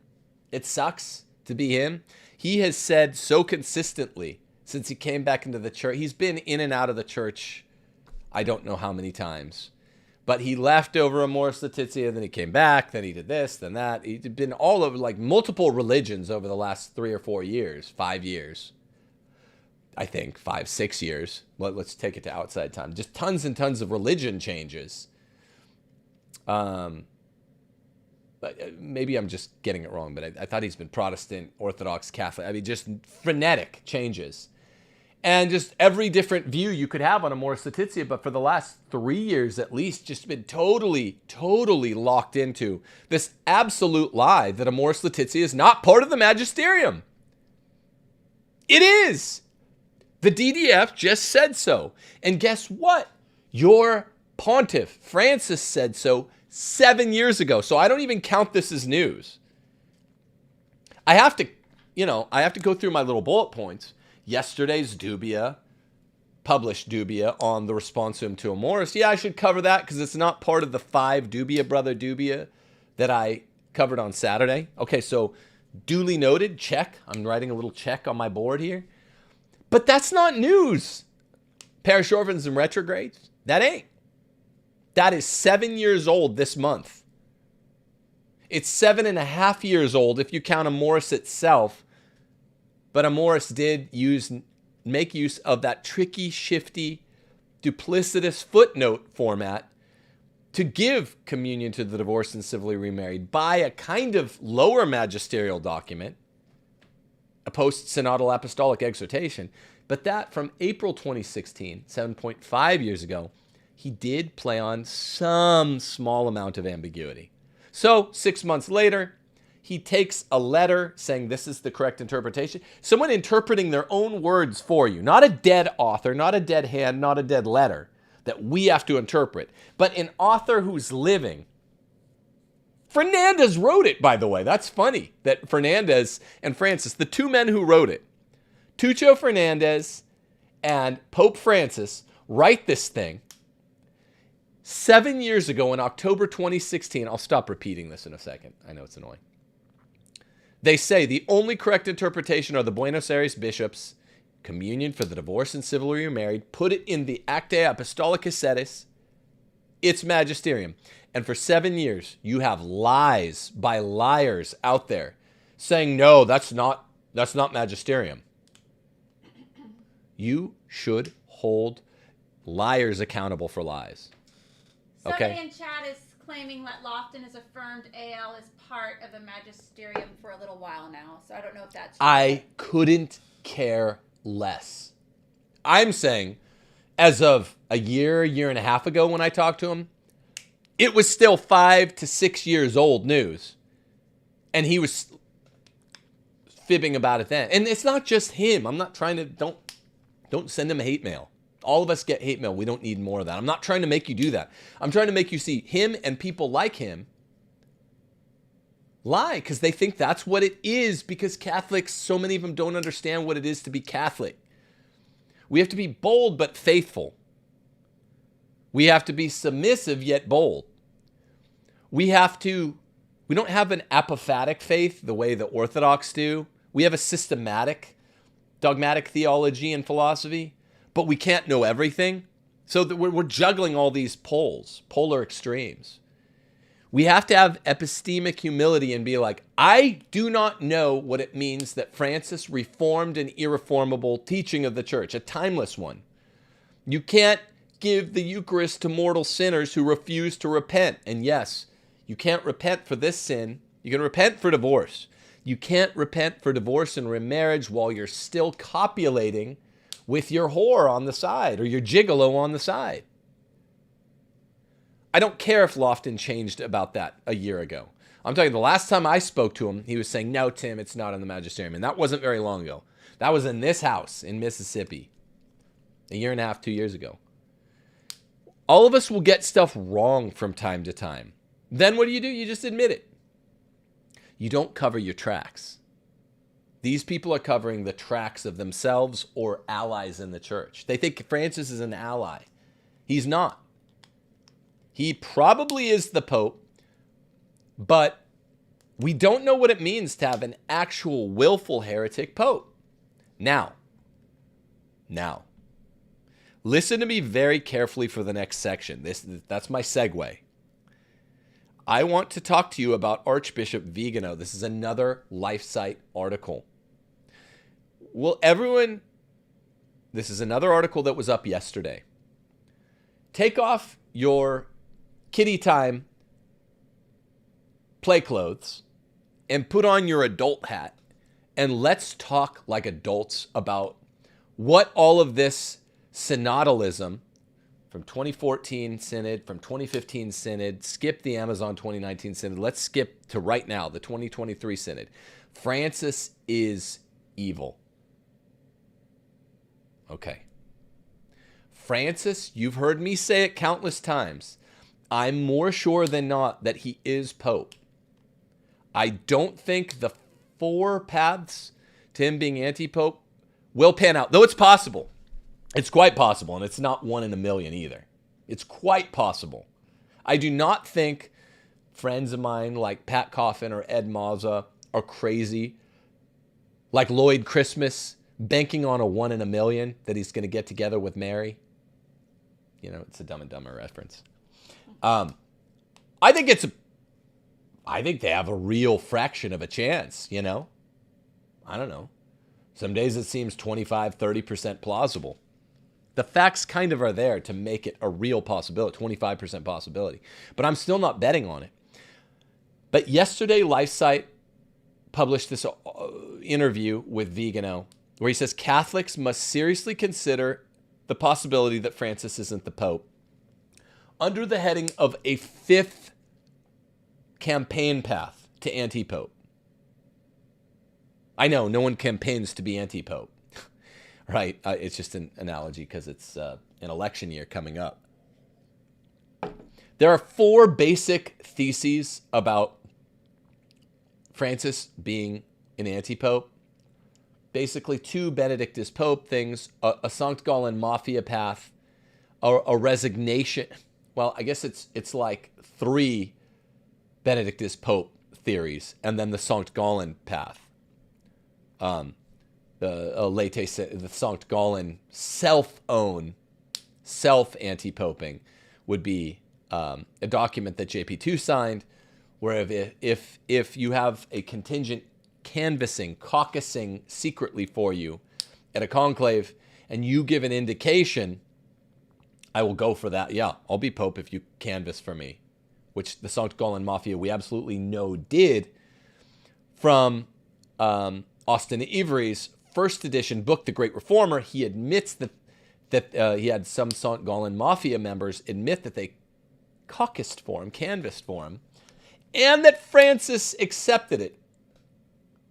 It sucks to be him. He has said so consistently since he came back into the church. He's been in and out of the church, I don't know how many times. But he left over Amoris Laetitia, then he came back, then he did this, then that. He'd been all over, like, multiple religions over the last 3 or 4 years, 5 years. I think 5, 6 years. Let's take it to outside time. Just tons and tons of religion changes. maybe I'm just getting it wrong, but I thought he's been Protestant, Orthodox, Catholic. I mean, just frenetic changes. And just every different view you could have on Amoris Laetitia, but for the last 3 years at least, just been totally locked into this absolute lie that Amoris Laetitia is not part of the magisterium. It is. The DDF just said so. And guess what? Your pontiff, Francis, said so 7 years ago. So I don't even count this as news. I have to go through my little bullet points. Yesterday's Dubia, published Dubia on the responsum to Amoris. Yeah, I should cover that because it's not part of the 5 Dubia, Brother Dubia, that I covered on Saturday. Okay, so duly noted, check. I'm writing a little check on my board here. But that's not news. Parish orphans and retrogrades, that ain't. That is 7 years old this month. It's 7.5 years old if you count Amoris itself. But Amoris did make use of that tricky, shifty, duplicitous footnote format to give communion to the divorced and civilly remarried by a kind of lower magisterial document, a post-synodal apostolic exhortation. But that from April 2016, 7.5 years ago, he did play on some small amount of ambiguity. So 6 months later, he takes a letter saying this is the correct interpretation. Someone interpreting their own words for you. Not a dead author, not a dead hand, not a dead letter that we have to interpret. But an author who's living. Fernandez wrote it, by the way. That's funny that Fernandez and Francis, the 2 men who wrote it, Tucho Fernandez and Pope Francis, write this thing 7 years ago in October 2016. I'll stop repeating this in a second. I know it's annoying. They say the only correct interpretation are the Buenos Aires bishops, communion for the divorced and civilly remarried, put it in the Acte Apostolicae Sedis, its magisterium. And for 7 years, you have lies by liars out there saying, no, that's not magisterium. You should hold liars accountable for lies. Somebody in chat is claiming that Lofton has affirmed AL is part of the magisterium for a little while now. So I don't know if that's true. I couldn't care less. I'm saying, as of a year and a half ago when I talked to him, it was still 5 to 6 years old news. And he was fibbing about it then. And it's not just him. I'm not trying to, don't send him hate mail. All of us get hate mail. We don't need more of that. I'm not trying to make you do that. I'm trying to make you see him and people like him lie because they think that's what it is, because Catholics, so many of them don't understand what it is to be Catholic. We have to be bold but faithful. We have to be submissive yet bold. We don't have an apophatic faith the way the Orthodox do. We have a systematic, dogmatic theology and philosophy. But we can't know everything. So that we're juggling all these polar extremes. We have to have epistemic humility and be like, I do not know what it means that Francis reformed an irreformable teaching of the church, a timeless one. You can't give the Eucharist to mortal sinners who refuse to repent. And yes, you can't repent for this sin. You can repent for divorce. You can't repent for divorce and remarriage while you're still copulating with your whore on the side or your gigolo on the side. I don't care if Lofton changed about that a year ago. I'm talking the last time I spoke to him, he was saying, no, Tim, it's not in the magisterium. And that wasn't very long ago. That was in this house in Mississippi a year and a half, 2 years ago. All of us will get stuff wrong from time to time. Then what do? You just admit it. You don't cover your tracks. These people are covering the tracks of themselves or allies in the church. They think Francis is an ally. He's not. He probably is the Pope, but we don't know what it means to have an actual willful heretic Pope. Now, listen to me very carefully for the next section. That's my segue. I want to talk to you about Archbishop Vigano. This is another LifeSite article. This is another article that was up yesterday. Take off your kitty time play clothes and put on your adult hat, and let's talk like adults about what all of this synodalism from 2014 Synod, from 2015 Synod, skip the Amazon 2019 Synod, let's skip to right now, the 2023 Synod. Francis is evil. Okay. Francis, you've heard me say it countless times. I'm more sure than not that he is Pope. I don't think the 4 paths to him being anti-Pope will pan out, though it's possible. It's quite possible, and it's not 1 in a million either. It's quite possible. I do not think friends of mine like Pat Coffin or Ed Mazza are crazy, like Lloyd Christmas, banking on a 1 in a million that he's going to get together with Mary. You know, it's a Dumb and Dumber reference. I think they have a real fraction of a chance, you know? I don't know. Some days it seems 25, 30% plausible. The facts kind of are there to make it a real possibility, 25% possibility. But I'm still not betting on it. But yesterday, LifeSite published this interview with Vigano where he says Catholics must seriously consider the possibility that Francis isn't the Pope under the heading of a 5th campaign path to anti-Pope. I know, no one campaigns to be anti-Pope. Right, it's just an analogy because it's an election year coming up. There are 4 basic theses about Francis being an anti-Pope. Basically, 2 Benedictus Pope things, a Sanct Gallen Mafia path, a resignation. Well, I guess it's like 3 Benedictus Pope theories, and then the Sanct Gallen path. The Sanct Gallen self-own, self-anti-poping would be a document that JP2 signed, where if you have a contingent canvassing, caucusing secretly for you at a conclave, and you give an indication, I will go for that. Yeah, I'll be Pope if you canvass for me, which the Sankt Gallen Mafia we absolutely know did from Austin Avery's first edition book, The Great Reformer. He admits that he had some Sankt Gallen Mafia members admit that they caucused for him, canvassed for him, and that Francis accepted it.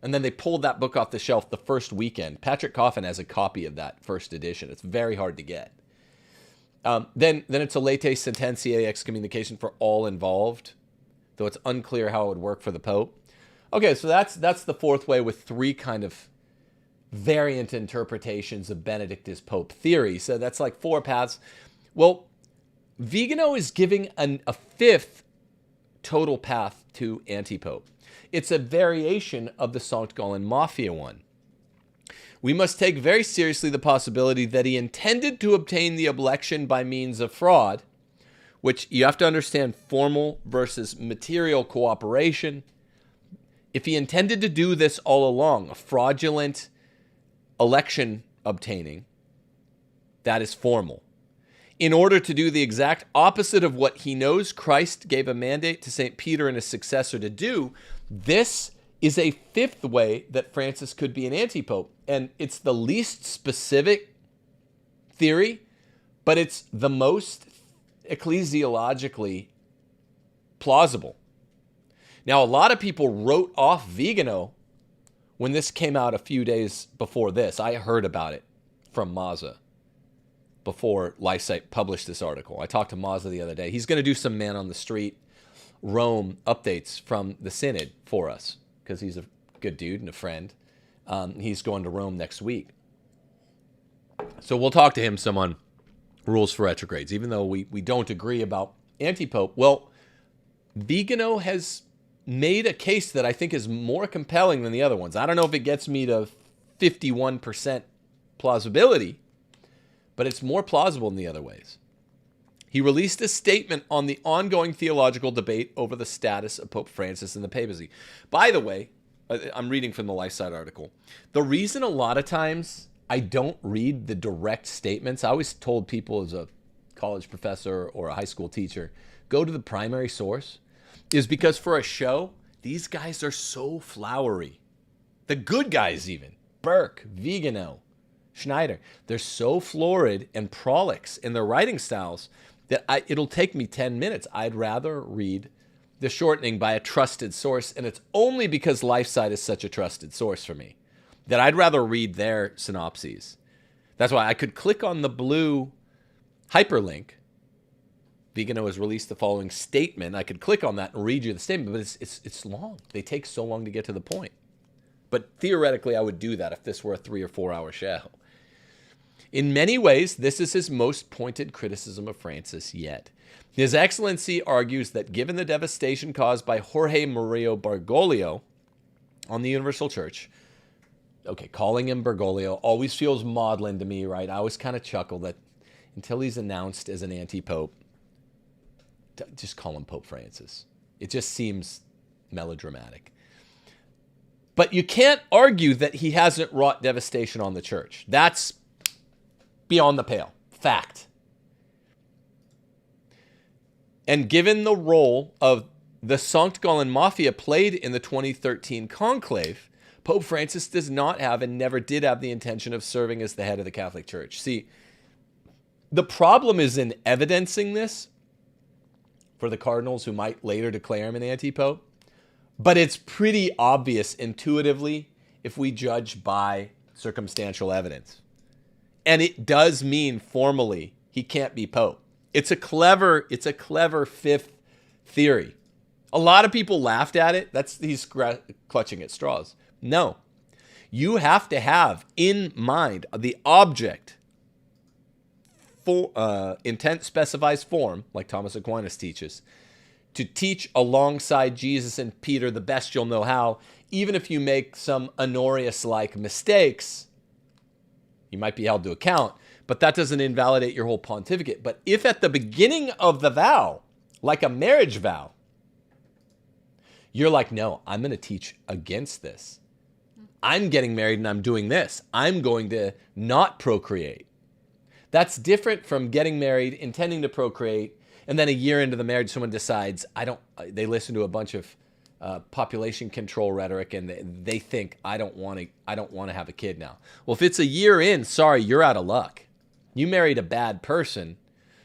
And then they pulled that book off the shelf the first weekend. Patrick Coffin has a copy of that first edition. It's very hard to get. Then it's a late sententiae excommunication for all involved, though it's unclear how it would work for the Pope. Okay, so that's the 4th way with 3 kind of variant interpretations of Benedictus Pope theory. So that's like 4 paths. Well, Vigano is giving a 5th total path to anti-Pope. It's a variation of the Sankt Gallen Mafia one. We must take very seriously the possibility that he intended to obtain the election by means of fraud, which you have to understand formal versus material cooperation. If he intended to do this all along, a fraudulent election obtaining, that is formal. In order to do the exact opposite of what he knows Christ gave a mandate to St. Peter and his successor to do, this is a 5th way that Francis could be an anti-pope. And it's the least specific theory, but it's the most ecclesiologically plausible. Now, a lot of people wrote off Vigano when this came out a few days before this. I heard about it from Mazza before LifeSite published this article. I talked to Mazza the other day. He's going to do some man on the street Rome updates from the Synod for us because he's a good dude and a friend. He's going to Rome next week. So we'll talk to him some on rules for retrogrades, even though we don't agree about anti-pope. Well, Vigano has made a case that I think is more compelling than the other ones. I don't know if it gets me to 51% plausibility, but it's more plausible than the other ways. He released a statement on the ongoing theological debate over the status of Pope Francis and the papacy. By the way, I'm reading from the LifeSite article. The reason a lot of times I don't read the direct statements, I always told people as a college professor or a high school teacher, go to the primary source, is because for a show, These guys are so flowery. The good guys even. Burke, Vigano, Schneider. They're so florid and prolix in their writing styles that it'll take me 10 minutes. I'd rather read the shortening by a trusted source, and it's only because LifeSite is such a trusted source for me that I'd rather read their synopses. That's why I could click on the blue hyperlink. Vigano has released the following statement. I could click on that and read you the statement, but it's long. They take so long to get to the point. But theoretically, I would do that if this were a 3 or 4 hour show. In many ways, this is his most pointed criticism of Francis yet. His Excellency argues that given the devastation caused by Jorge Murillo Bergoglio on the Universal Church, okay, calling him Bergoglio always feels maudlin to me, right? I always kind of chuckle that until he's announced as an anti-pope, just call him Pope Francis. It just seems melodramatic. But you can't argue that he hasn't wrought devastation on the church. That's beyond the pale. Fact. And given the role of the Sankt Gallen Mafia played in the 2013 conclave, Pope Francis does not have and never did have the intention of serving as the head of the Catholic Church. See, the problem is in evidencing this for the cardinals who might later declare him an anti-pope, but it's pretty obvious intuitively if we judge by circumstantial evidence. And it does mean formally he can't be pope. It's a clever fifth theory. A lot of people laughed at it. He's clutching at straws. No. You have to have in mind the object. Intent specifies form, like Thomas Aquinas teaches, to teach alongside Jesus and Peter the best you'll know how. Even if you make some Honorius-like mistakes, you might be held to account, but that doesn't invalidate your whole pontificate. But if at the beginning of the vow, like a marriage vow, you're like, no, I'm going to teach against this. I'm getting married and I'm doing this. I'm going to not procreate. That's different from getting married, intending to procreate, and then a year into the marriage, someone decides, they listen to a bunch of population control rhetoric and they think, I don't want to have a kid now. Well, if it's a year in, sorry, you're out of luck. You married a bad person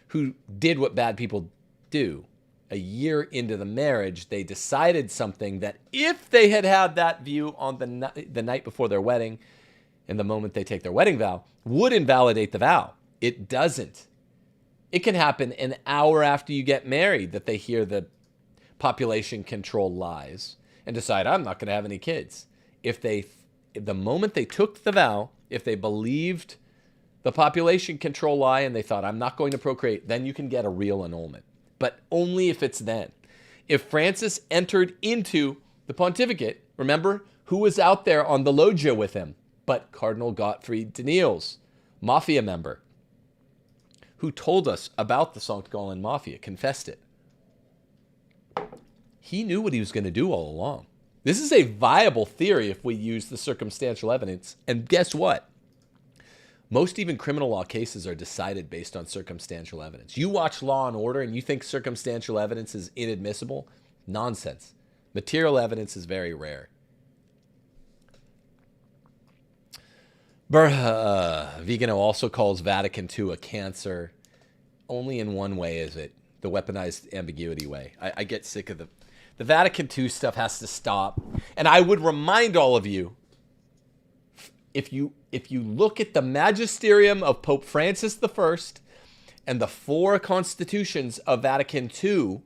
who did what bad people do. A year into the marriage, they decided something that if they had had that view on the night before their wedding and the moment they take their wedding vow, would invalidate the vow. It doesn't. It can happen an hour after you get married that they hear the population control lies and decide, I'm not going to have any kids. If the moment they took the vow, if they believed the population control lie and they thought, I'm not going to procreate, then you can get a real annulment. But only if it's then. If Francis entered into the pontificate, remember, who was out there on the loggia with him? But Cardinal Gottfried Daniels, mafia member, who told us about the Sankt Gallen Mafia, confessed it. He knew what he was going to do all along. This is a viable theory if we use the circumstantial evidence. And guess what? Most even criminal law cases are decided based on circumstantial evidence. You watch Law and Order and you think circumstantial evidence is inadmissible? Nonsense. Material evidence is very rare. Vigano also calls Vatican II a cancer. Only in one way is it, the weaponized ambiguity way. I get sick of the Vatican II stuff has to stop. And I would remind all of you, if you look at the magisterium of Pope Francis I and the 4 constitutions of Vatican II,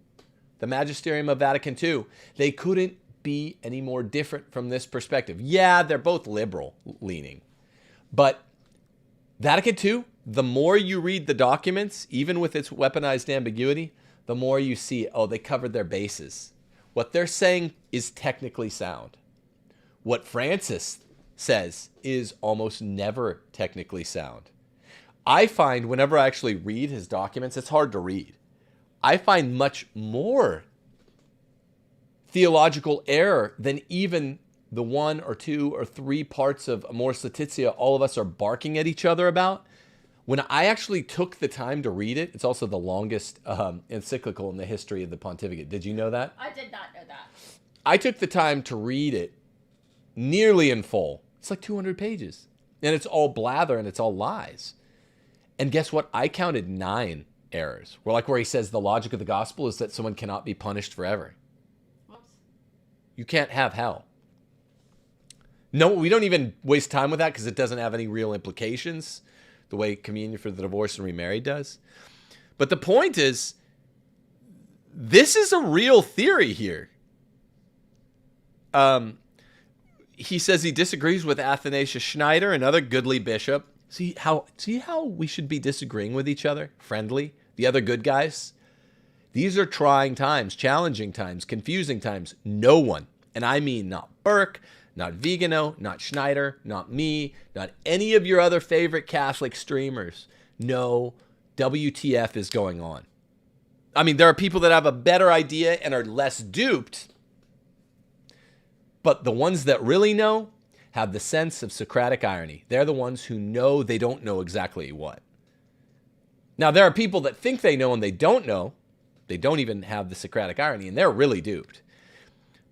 the magisterium of Vatican II, they couldn't be any more different from this perspective. Yeah, they're both liberal leaning. But Vatican II, the more you read the documents, even with its weaponized ambiguity, the more you see, oh, they covered their bases. What they're saying is technically sound. What Francis says is almost never technically sound. I find whenever I actually read his documents, it's hard to read. I find much more theological error than even the 1 or 2 or 3 parts of Amoris Laetitia all of us are barking at each other about. When I actually took the time to read it, it's also the longest encyclical in the history of the pontificate. Did you know that? I did not know that. I took the time to read it nearly in full. It's like 200 pages. And it's all blather and it's all lies. And guess what? I counted 9 errors. Where he says the logic of the gospel is that someone cannot be punished forever. Whoops. You can't have hell. No, we don't even waste time with that because it doesn't have any real implications the way communion for the divorced and remarried does. But the point is, this is a real theory here. He says he disagrees with Athanasius Schneider, another goodly bishop. See how we should be disagreeing with each other? Friendly? The other good guys? These are trying times, challenging times, confusing times. No one, and I mean not Burke, not Vigano, not Schneider, not me, not any of your other favorite Catholic streamers. No, WTF is going on. I mean, there are people that have a better idea and are less duped, but the ones that really know have the sense of Socratic irony. They're the ones who know they don't know exactly what. Now, there are people that think they know and they don't know. They don't even have the Socratic irony, and they're really duped.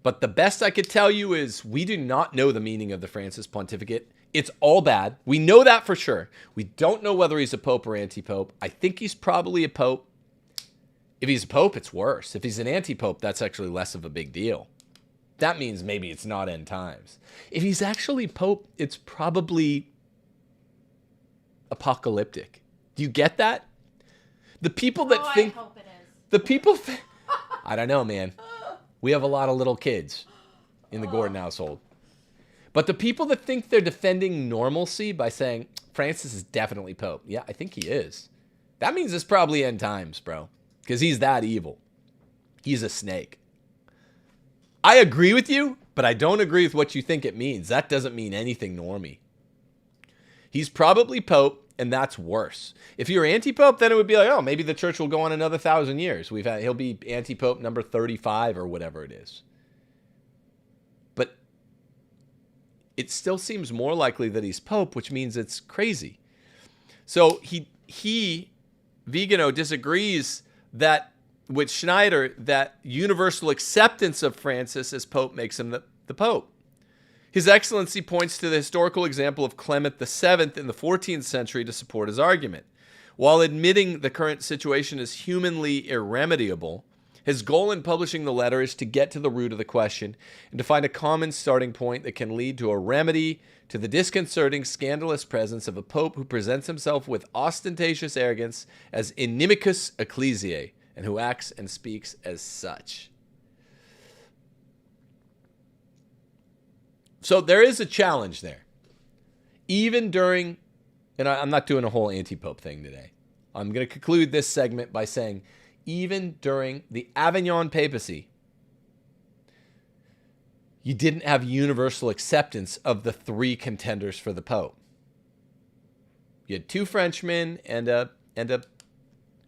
But the best I could tell you is we do not know the meaning of the Francis pontificate. It's all bad. We know that for sure. We don't know whether he's a pope or anti-pope. I think he's probably a pope. If he's a pope, it's worse. If he's an anti-pope, that's actually less of a big deal. That means maybe it's not end times. If he's actually pope, it's probably apocalyptic. Do you get that? The people that think... I hope it is. The people... I don't know, man. We have a lot of little kids in the Gordon household. But the people that think they're defending normalcy by saying, Francis is definitely pope. Yeah, I think he is. That means it's probably end times, bro. Because he's that evil. He's a snake. I agree with you, but I don't agree with what you think it means. That doesn't mean anything normie. He's probably pope, and that's worse. If you're anti-pope, then it would be like, oh, maybe the church will go on another 1,000 years. He'll be anti-pope number 35 or whatever it is. But it still seems more likely that he's pope, which means it's crazy. So Vigano disagrees that with Schneider, that universal acceptance of Francis as pope makes him the pope. His Excellency points to the historical example of Clement VII in the 14th century to support his argument. While admitting the current situation is humanly irremediable, his goal in publishing the letter is to get to the root of the question and to find a common starting point that can lead to a remedy to the disconcerting, scandalous presence of a pope who presents himself with ostentatious arrogance as inimicus ecclesiae, and who acts and speaks as such. So there is a challenge there. Even during, and I'm not doing a whole anti-pope thing today. I'm going to conclude this segment by saying, even during the Avignon papacy, you didn't have universal acceptance of the 3 contenders for the pope. You had 2 Frenchmen and a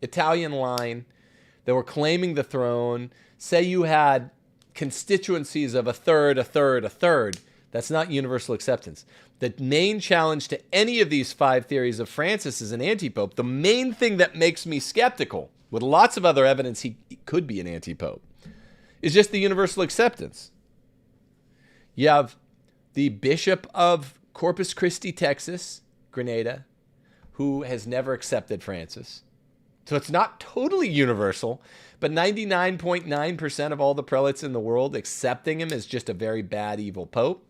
Italian line that were claiming the throne. Say you had constituencies of a third. That's not universal acceptance. The main challenge to any of these 5 theories of Francis as an anti-pope, the main thing that makes me skeptical, with lots of other evidence he could be an anti-pope, is just the universal acceptance. You have the Bishop of Corpus Christi, Texas, Grenada, who has never accepted Francis. So it's not totally universal, but 99.9% of all the prelates in the world accepting him as just a very bad, evil pope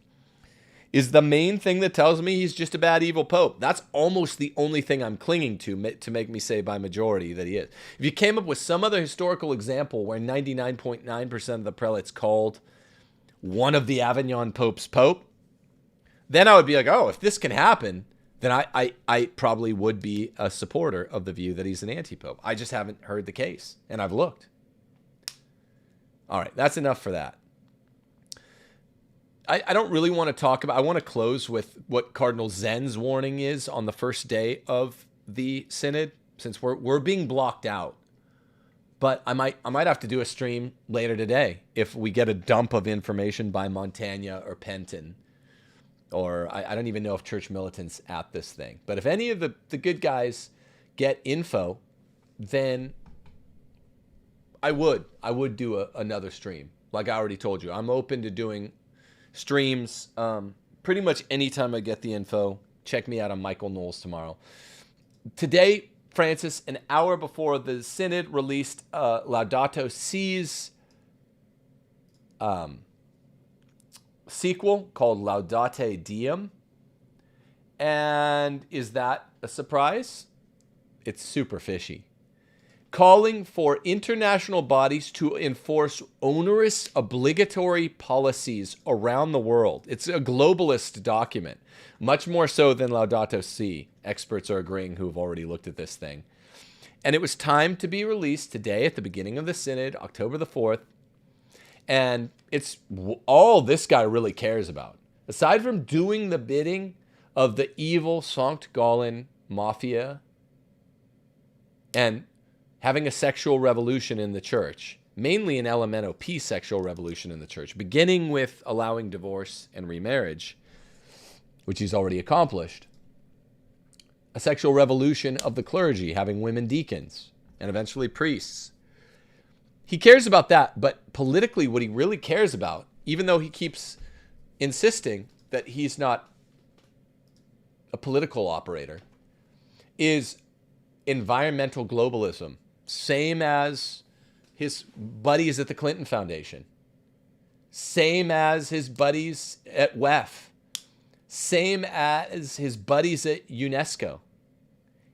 is the main thing that tells me he's just a bad, evil pope. That's almost the only thing I'm clinging to make me say by majority that he is. If you came up with some other historical example where 99.9% of the prelates called one of the Avignon popes pope, then I would be like, oh, if this can happen, then I probably would be a supporter of the view that he's an anti-pope. I just haven't heard the case, and I've looked. All right, that's enough for that. I don't really want to talk about... I want to close with what Cardinal Zen's warning is on the first day of the Synod, since we're being blocked out. But I might have to do a stream later today if we get a dump of information by Montaigne or Penton. Or I don't even know if Church Militant's at this thing. But if any of the good guys get info, then I would do another stream like I already told you, I'm open to doing streams pretty much anytime I get the info. Check me out on Michael Knowles tomorrow. Today, Francis, an hour before the Synod, released Laudato Si's sequel called Laudate Deum. And is that a surprise? It's super fishy. Calling for international bodies to enforce onerous obligatory policies around the world. It's a globalist document, much more so than Laudato Si. Experts are agreeing who have already looked at this thing. And it was timed to be released today at the beginning of the Synod, October the 4th. And it's all this guy really cares about. Aside from doing the bidding of the evil Sankt Gallen mafia and having a sexual revolution in the church, mainly an LMNOP sexual revolution in the church, beginning with allowing divorce and remarriage, which he's already accomplished. A sexual revolution of the clergy, having women deacons and eventually priests. He cares about that, but politically what he really cares about, even though he keeps insisting that he's not a political operator, is environmental globalism. Same as his buddies at the Clinton Foundation. Same as his buddies at WEF. Same as his buddies at UNESCO.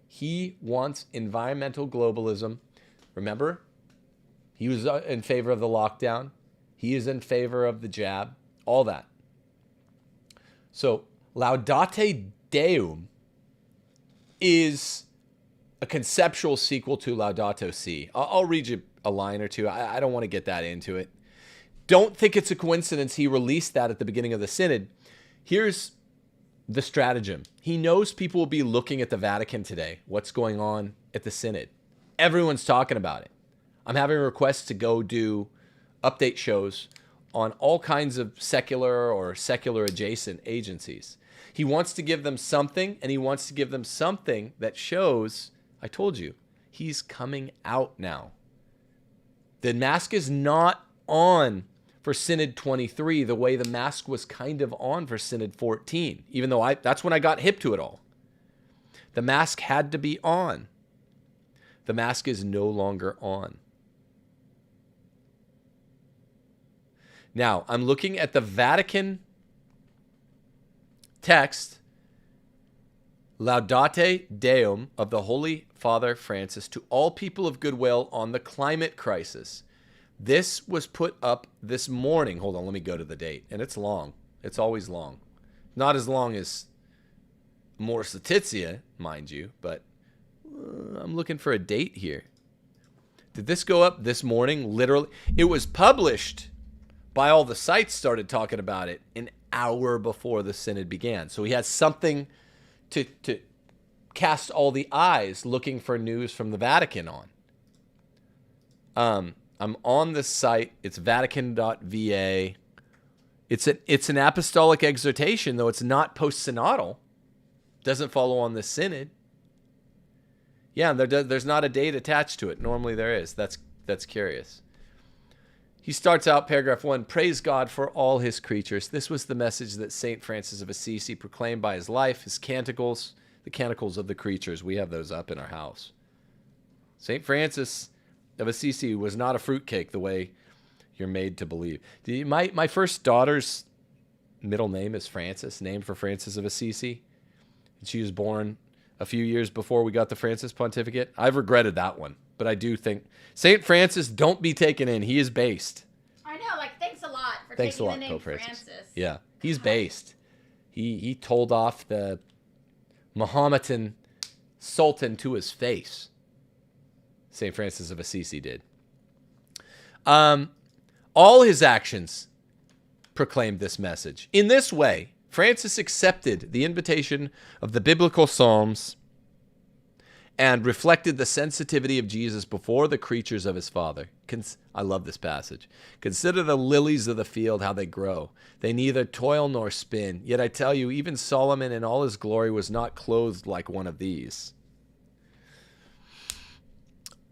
He wants environmental globalism. Remember, he was in favor of the lockdown. He is in favor of the jab. All that. So, Laudate Deum is a conceptual sequel to Laudato Si. I'll read you a line or two. I don't want to get that into it. Don't think it's a coincidence he released that at the beginning of the Synod. Here's the stratagem. He knows people will be looking at the Vatican today. What's going on at the Synod? Everyone's talking about it. I'm having requests to go do update shows on all kinds of secular or secular adjacent agencies. He wants to give them something, and he wants to give them something that shows, I told you, he's coming out now. The mask is not on for Synod 23 the way the mask was kind of on for Synod 14, even though that's when I got hip to it all. The mask had to be on. The mask is no longer on. Now, I'm looking at the Vatican text, Laudate Deum of the Holy Father Francis to all people of goodwill on the climate crisis. This was put up this morning. Hold on, let me go to the date. And it's long. It's always long. Not as long as Amoris Laetitia, mind you, but I'm looking for a date here. Did this go up this morning? Literally. It was published by all the sites started talking about it an hour before the Synod began. So he has something to cast all the eyes looking for news from the Vatican on. I'm on the site. It's vatican.va. It's an apostolic exhortation, though it's not post-synodal. Doesn't follow on the Synod. Yeah, there's not a date attached to it. Normally there is. That's curious. He starts out paragraph 1, praise God for all his creatures. This was the message that St. Francis of Assisi proclaimed by his life, his canticles, the canticles of the creatures. We have those up in our house. St. Francis of Assisi was not a fruitcake the way you're made to believe. My first daughter's middle name is Francis, named for Francis of Assisi. She was born a few years before we got the Francis pontificate. I've regretted that one, but I do think St. Francis, don't be taken in. He is based. I know, thanks a lot for thanks taking a lot, the name Pope Francis. Yeah, he's based. He told off the Mahometan sultan to his face. St. Francis of Assisi did. All his actions proclaimed this message. In this way, Francis accepted the invitation of the biblical Psalms and reflected the sensitivity of Jesus before the creatures of his Father. I love this passage. Consider the lilies of the field, how they grow. They neither toil nor spin. Yet I tell you, even Solomon in all his glory was not clothed like one of these.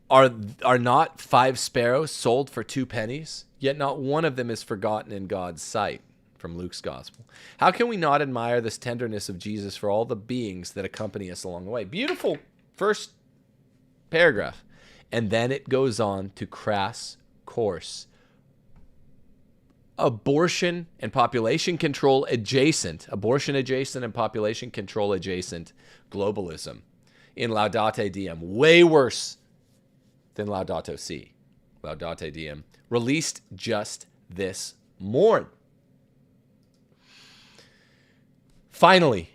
Are not 5 sparrows sold for 2 pennies? Yet not one of them is forgotten in God's sight. From Luke's gospel. How can we not admire this tenderness of Jesus for all the beings that accompany us along the way? Beautiful first paragraph. And then it goes on to crass course. Abortion and population control adjacent, abortion adjacent and population control adjacent globalism in Laudate Deum. Way worse than Laudato Si. Laudate Deum. Released just this morn. Finally,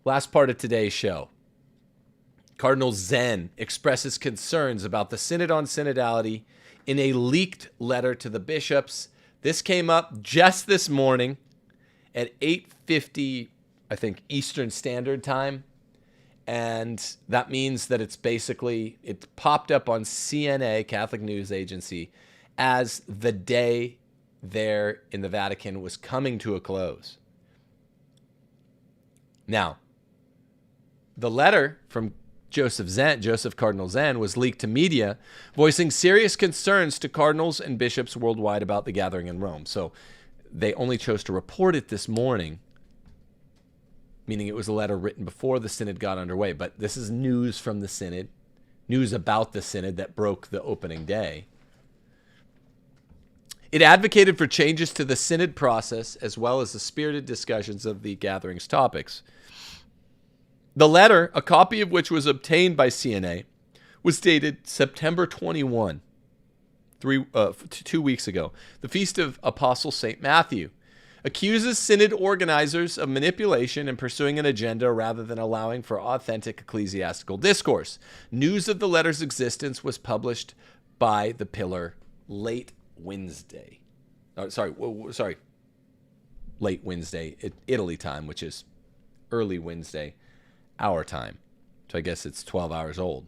last part of today's show. Cardinal Zen expresses concerns about the Synod on Synodality in a leaked letter to the bishops. This came up just this morning at 8:50, I think, Eastern Standard Time. And that means that it popped up on CNA, Catholic News Agency, as the day there in the Vatican was coming to a close. Now, the letter from Joseph Cardinal Zen, was leaked to media, voicing serious concerns to cardinals and bishops worldwide about the gathering in Rome. So they only chose to report it this morning, meaning it was a letter written before the Synod got underway. But this is news from the Synod, news about the Synod that broke the opening day. It advocated for changes to the Synod process as well as the spirited discussions of the gathering's topics. The letter, a copy of which was obtained by CNA, was dated September 21, 2 weeks ago, the feast of Apostle St. Matthew, accuses Synod organizers of manipulation and pursuing an agenda rather than allowing for authentic ecclesiastical discourse. News of the letter's existence was published by the Pillar late Wednesday, Italy time, which is early Wednesday, our time. So I guess it's 12 hours old.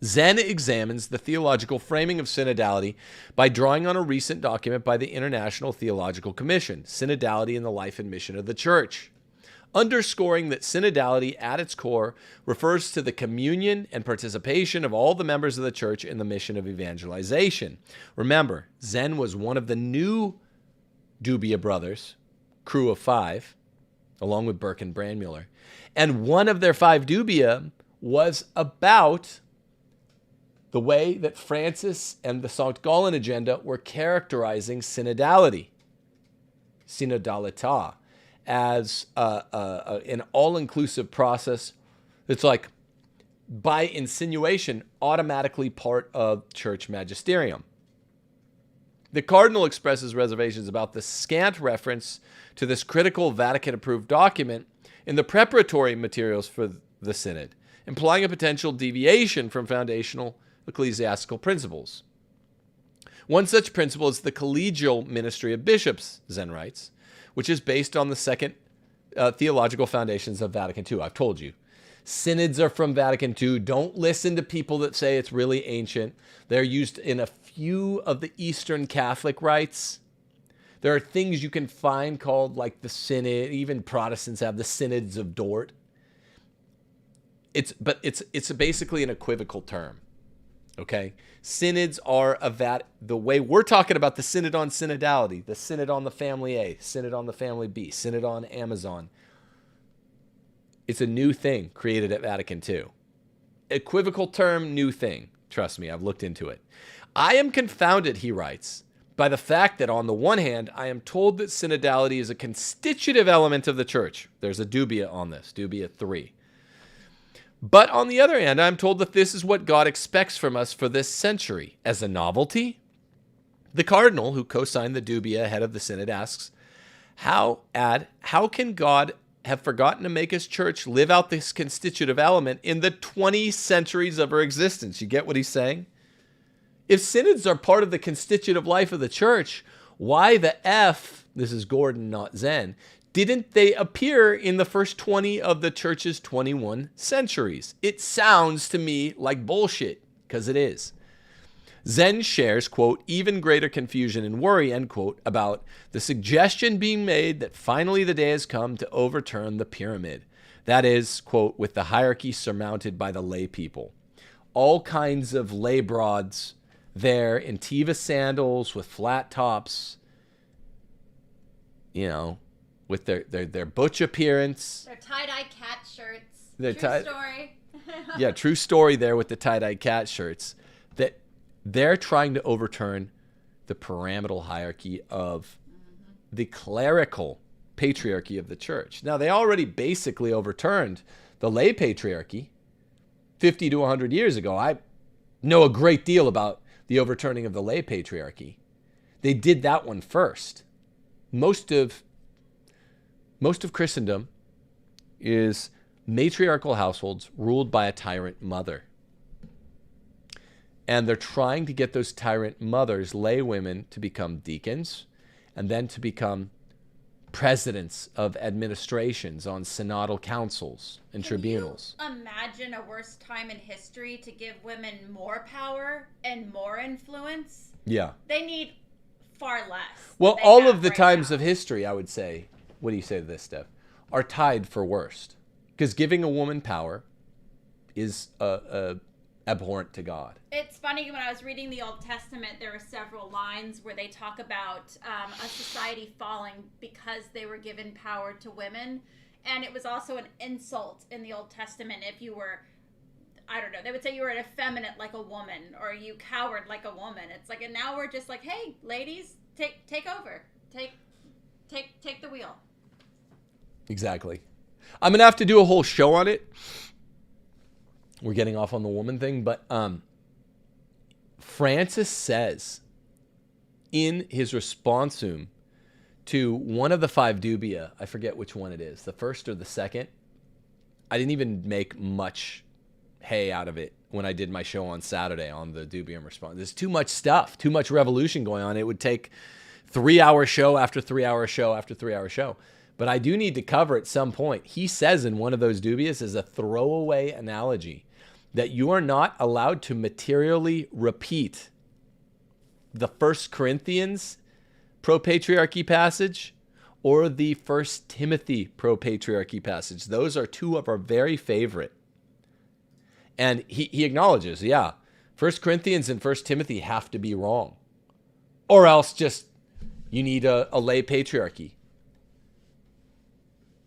Zen examines the theological framing of synodality by drawing on a recent document by the International Theological Commission, Synodality in the Life and Mission of the Church, underscoring that synodality at its core refers to the communion and participation of all the members of the church in the mission of evangelization. Remember, Zen was one of the new Dubia brothers, crew of 5, along with Burke and Brandmuller. And one of their 5 Dubia was about the way that Francis and the St. Gallen agenda were characterizing synodality, synodalita, as an all-inclusive process that's like, by insinuation, automatically part of church magisterium. The Cardinal expresses reservations about the scant reference to this critical Vatican-approved document in the preparatory materials for the Synod, implying a potential deviation from foundational ecclesiastical principles. One such principle is the collegial ministry of bishops, Zen writes, which is based on the second theological foundations of Vatican II. I've told you, synods are from Vatican II. Don't listen to people that say it's really ancient. They're used in a few of the Eastern Catholic rites. There are things you can find called like the Synod. Even Protestants have the Synods of Dort. It's basically an equivocal term. Okay, synods are the way we're talking about the Synod on synodality, the Synod on the Family A, Synod on the Family B, Synod on Amazon. It's a new thing created at Vatican II. Equivocal term, new thing. Trust me, I've looked into it. I am confounded, he writes, by the fact that on the one hand, I am told that synodality is a constitutive element of the church. There's a dubia on this, dubia 3. But on the other hand, I'm told that this is what God expects from us for this century. As a novelty? The Cardinal, who co-signed the dubia ahead of the Synod, asks, how can God have forgotten to make his church live out this constitutive element in the 20 centuries of her existence? You get what he's saying? If synods are part of the constitutive life of the church, why the F, this is Gordon, not Zen, didn't they appear in the first 20 of the church's 21 centuries? It sounds to me like bullshit, because it is. Zen shares, quote, even greater confusion and worry, end quote, about the suggestion being made that finally the day has come to overturn the pyramid. That is, quote, with the hierarchy surmounted by the lay people. all kinds of lay broads there in Tiva sandals with flat tops, you know, with their butch appearance. Their tie-dye cat shirts. Their True story. Yeah, true story there with the tie-dye cat shirts. That they're trying to overturn the pyramidal hierarchy of the clerical patriarchy of the church. Now, they already basically overturned the lay patriarchy 50 to 100 years ago. I know a great deal about the overturning of the lay patriarchy. They did that one first. Most of Christendom is matriarchal households ruled by a tyrant mother. And they're trying to get those tyrant mothers, lay women, to become deacons and then to become presidents of administrations on synodal councils and tribunals. Can you imagine a worse time in history to give women more power and more influence? Yeah. They need far less. Well, all of the times of history, I would say, what do you say to this, Steph, are tied for worst. Because giving a woman power is abhorrent to God. It's funny, when I was reading the Old Testament, there were several lines where they talk about a society falling because they were given power to women. And it was also an insult in the Old Testament if you were, I don't know, they would say you were an effeminate like a woman, or you coward like a woman. It's like, and now we're just like, hey, ladies, take over. Take the wheel. Exactly. I'm going to have to do a whole show on it. We're getting off on the woman thing, but Francis says in his responsum to one of the 5 Dubia, I forget which one it is, the first or the second. I didn't even make much hay out of it when I did my show on Saturday on the Dubium response. There's too much stuff, too much revolution going on. It would take 3-hour show after 3-hour show after 3-hour show. But I do need to cover at some point. He says in one of those Dubias, as a throwaway analogy, that you are not allowed to materially repeat the 1 Corinthians pro-patriarchy passage or the 1 Timothy pro-patriarchy passage. Those are 2 of our very favorite. And he acknowledges, 1 Corinthians and 1 Timothy have to be wrong. Or else just you need a lay patriarchy.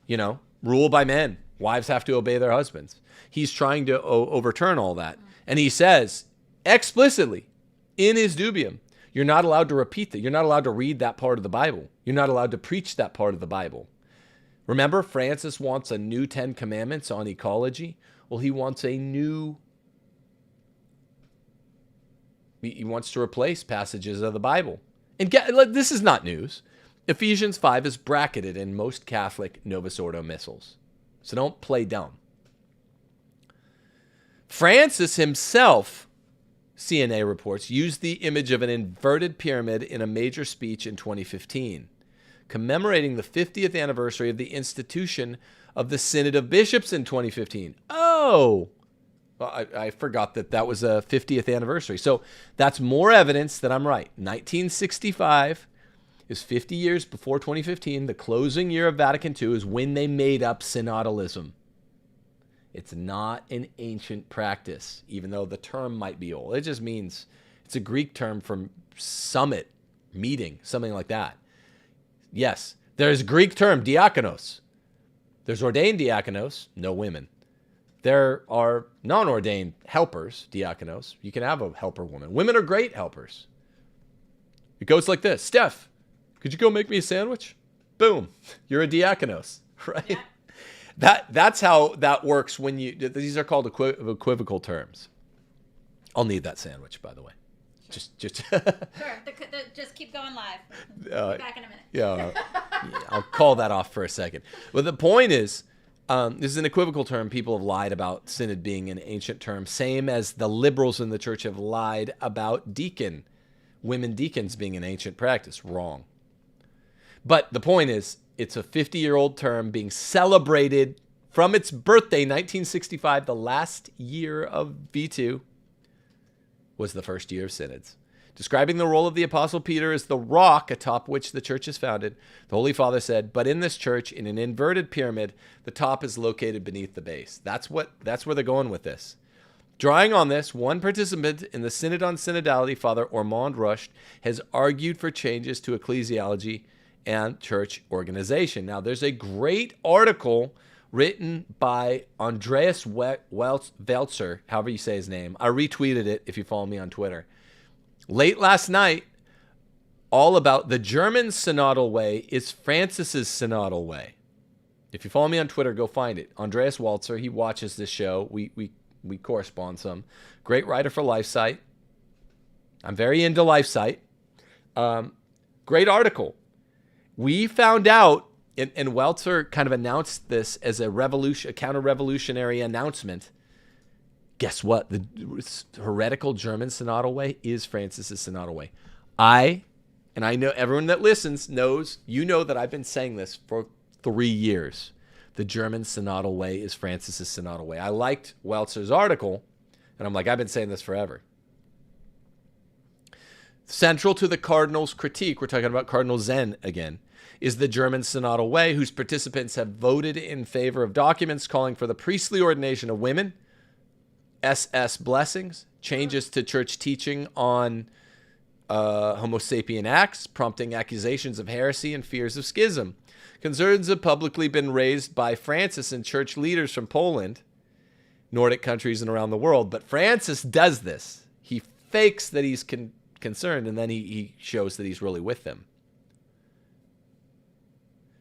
You know, rule by men. Wives have to obey their husbands. He's trying to overturn all that. And he says explicitly in his Dubium, you're not allowed to repeat that. You're not allowed to read that part of the Bible. You're not allowed to preach that part of the Bible. Remember, Francis wants a new 10 Commandments on ecology. Well, he wants he wants to replace passages of the Bible. And this is not news. Ephesians 5 is bracketed in most Catholic Novus Ordo missals. So don't play dumb. Francis himself, CNA reports, used the image of an inverted pyramid in a major speech in 2015, commemorating the 50th anniversary of the institution of the Synod of Bishops in 2015. Oh, well, I forgot that was a 50th anniversary. So that's more evidence that I'm right. 1965 is 50 years before 2015. The closing year of Vatican II is when they made up synodalism. It's not an ancient practice, even though the term might be old. It just means it's a Greek term from summit, meeting, something like that. Yes, there's a Greek term, diakonos. There's ordained diakonos, no women. There are non-ordained helpers, diakonos. You can have a helper woman. Women are great helpers. It goes like this. Steph, could you go make me a sandwich? Boom. You're a diakonos, right? Yeah. That's how that works when these are called equivocal terms. I'll need that sandwich, by the way. Sure. Just sure. Just keep going live. Be back in a minute. Yeah. I'll call that off for a second. But the point is, this is an equivocal term. People have lied about synod being an ancient term, same as the liberals in the church have lied about women deacons being an ancient practice. Wrong. But the point is, it's a 50-year-old term being celebrated from its birthday, 1965. The last year of V2 was the first year of synods. Describing the role of the Apostle Peter as the rock atop which the church is founded, the Holy Father said, but in this church, in an inverted pyramid, the top is located beneath the base. That's where they're going with this. Drawing on this, one participant in the Synod on Synodality, Father Ormond Rush, has argued for changes to ecclesiology and church organization. Now, there's a great article written by Andreas Welzer, however you say his name. I retweeted it if you follow me on Twitter. Late last night, all about the German synodal way is Francis's synodal way. If you follow me on Twitter, go find it. Andreas Welzer, he watches this show. We correspond some. Great writer for LifeSite. I'm very into LifeSite. Great article. We found out, and Welzer kind of announced this as a counter-revolutionary announcement. Guess what? The heretical German synodal way is Francis's synodal way. And I know everyone that listens knows, that I've been saying this for 3 years. The German synodal way is Francis's synodal way. I liked Welzer's article, and I'm like, I've been saying this forever. Central to the Cardinal's critique, we're talking about Cardinal Zen again, is the German synodal way, whose participants have voted in favor of documents calling for the priestly ordination of women, SS blessings, changes to church teaching on Homo sapien acts, prompting accusations of heresy and fears of schism. Concerns have publicly been raised by Francis and church leaders from Poland, Nordic countries, and around the world. But Francis does this. He fakes that he's concerned, and then he shows that he's really with them.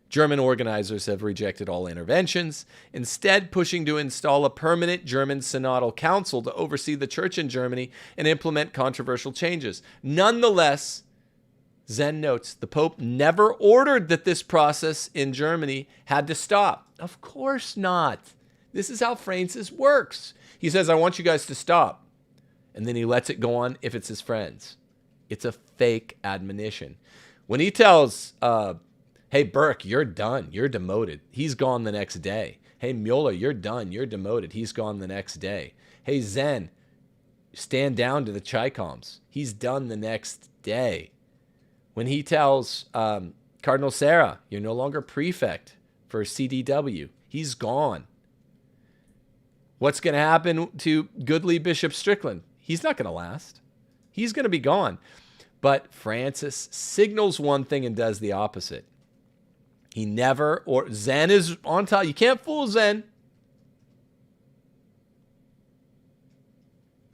German organizers have rejected all interventions, instead pushing to install a permanent German synodal council to oversee the church in Germany and implement controversial changes. Nonetheless, Zen notes, the Pope never ordered that this process in Germany had to stop. Of course not. This is how Francis works. He says, I want you guys to stop. And then he lets it go on if it's his friends. It's a fake admonition. When he tells, hey, Burke, you're done. You're demoted. He's gone the next day. Hey, Mueller, you're done. You're demoted. He's gone the next day. Hey, Zen, stand down to the Chicoms. He's done the next day. When he tells Cardinal Sarah, you're no longer prefect for CDW, he's gone. What's going to happen to goodly Bishop Strickland? He's not going to last. He's going to be gone. But Francis signals one thing and does the opposite. He never, or Zen is on top. You can't fool Zen.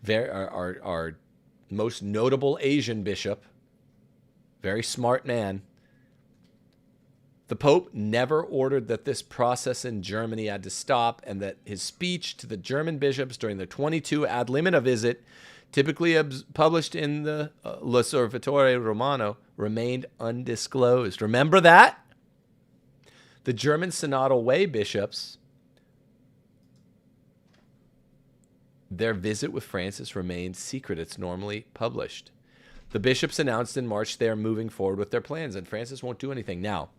Our most notable Asian bishop, very smart man. The Pope never ordered that this process in Germany had to stop, and that his speech to the German bishops during the 22 ad limina visit, typically published in the L'Osservatore Romano, remained undisclosed. Remember that? The German synodal way bishops, their visit with Francis remained secret. It's normally published. The bishops announced in March they are moving forward with their plans, and Francis won't do anything. Now,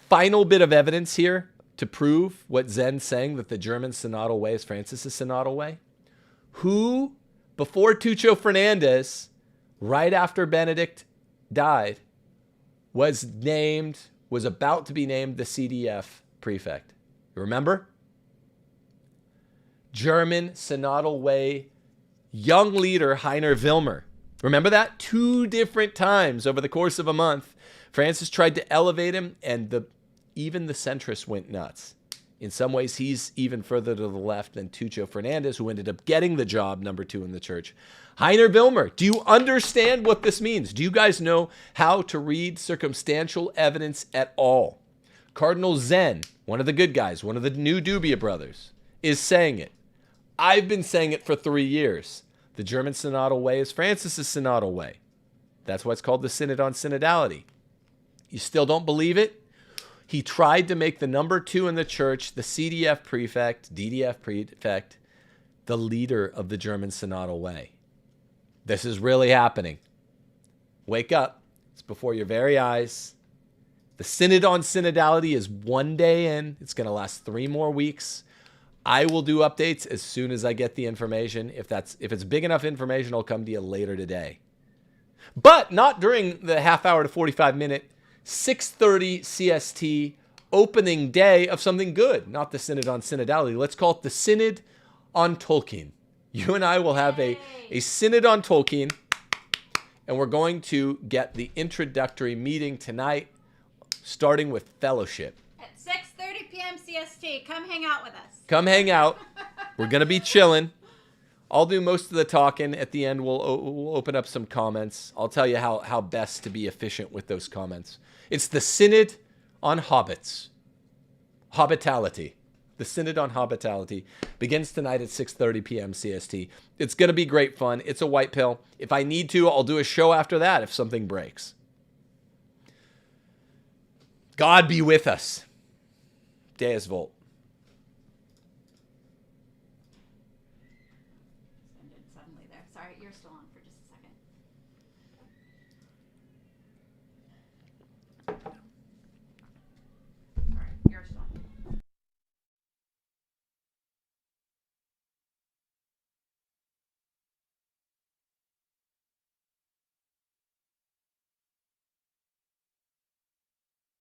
final bit of evidence here to prove what Zen's saying, that the German synodal way is Francis's synodal way. Who, before Tucho Fernandez, right after Benedict died, was about to be named the CDF prefect? You remember? German synodal way young leader Heiner Wilmer. Remember that? 2 different times over the course of a month, Francis tried to elevate him, and even the centrists went nuts. In some ways, he's even further to the left than Tucho Fernandez, who ended up getting the job number 2 in the church. Heiner Wilmer, do you understand what this means? Do you guys know how to read circumstantial evidence at all? Cardinal Zen, one of the good guys, one of the new Dubia brothers, is saying it. I've been saying it for 3 years. The German synodal way is Francis's synodal way. That's why it's called the Synod on Synodality. You still don't believe it? He tried to make the number 2 in the church, the CDF prefect, DDF prefect, the leader of the German synodal way. This is really happening. Wake up. It's before your very eyes. The Synod on Synodality is 1 day in. It's going to last 3 more weeks. I will do updates as soon as I get the information. If it's big enough information, I'll come to you later today. But not during the half hour to 45 minute 6:30 CST opening day of something good, not the Synod on Synodality. Let's call it the Synod on Tolkien. You and I will have a synod on Tolkien, and we're going to get the introductory meeting tonight, starting with fellowship. At 6:30 p.m. CST. Come hang out with us. Come hang out. We're going to be chilling. I'll do most of the talking. At the end, we'll open up some comments. I'll tell you how best to be efficient with those comments. It's the Synod on Hobbits. Hobbitality. The Synod on Hobbitality begins tonight at 6:30 p.m. CST. It's going to be great fun. It's a white pill. If I need to, I'll do a show after that if something breaks. God be with us. Deus Volt. Ended suddenly there. Sorry, you're still on for just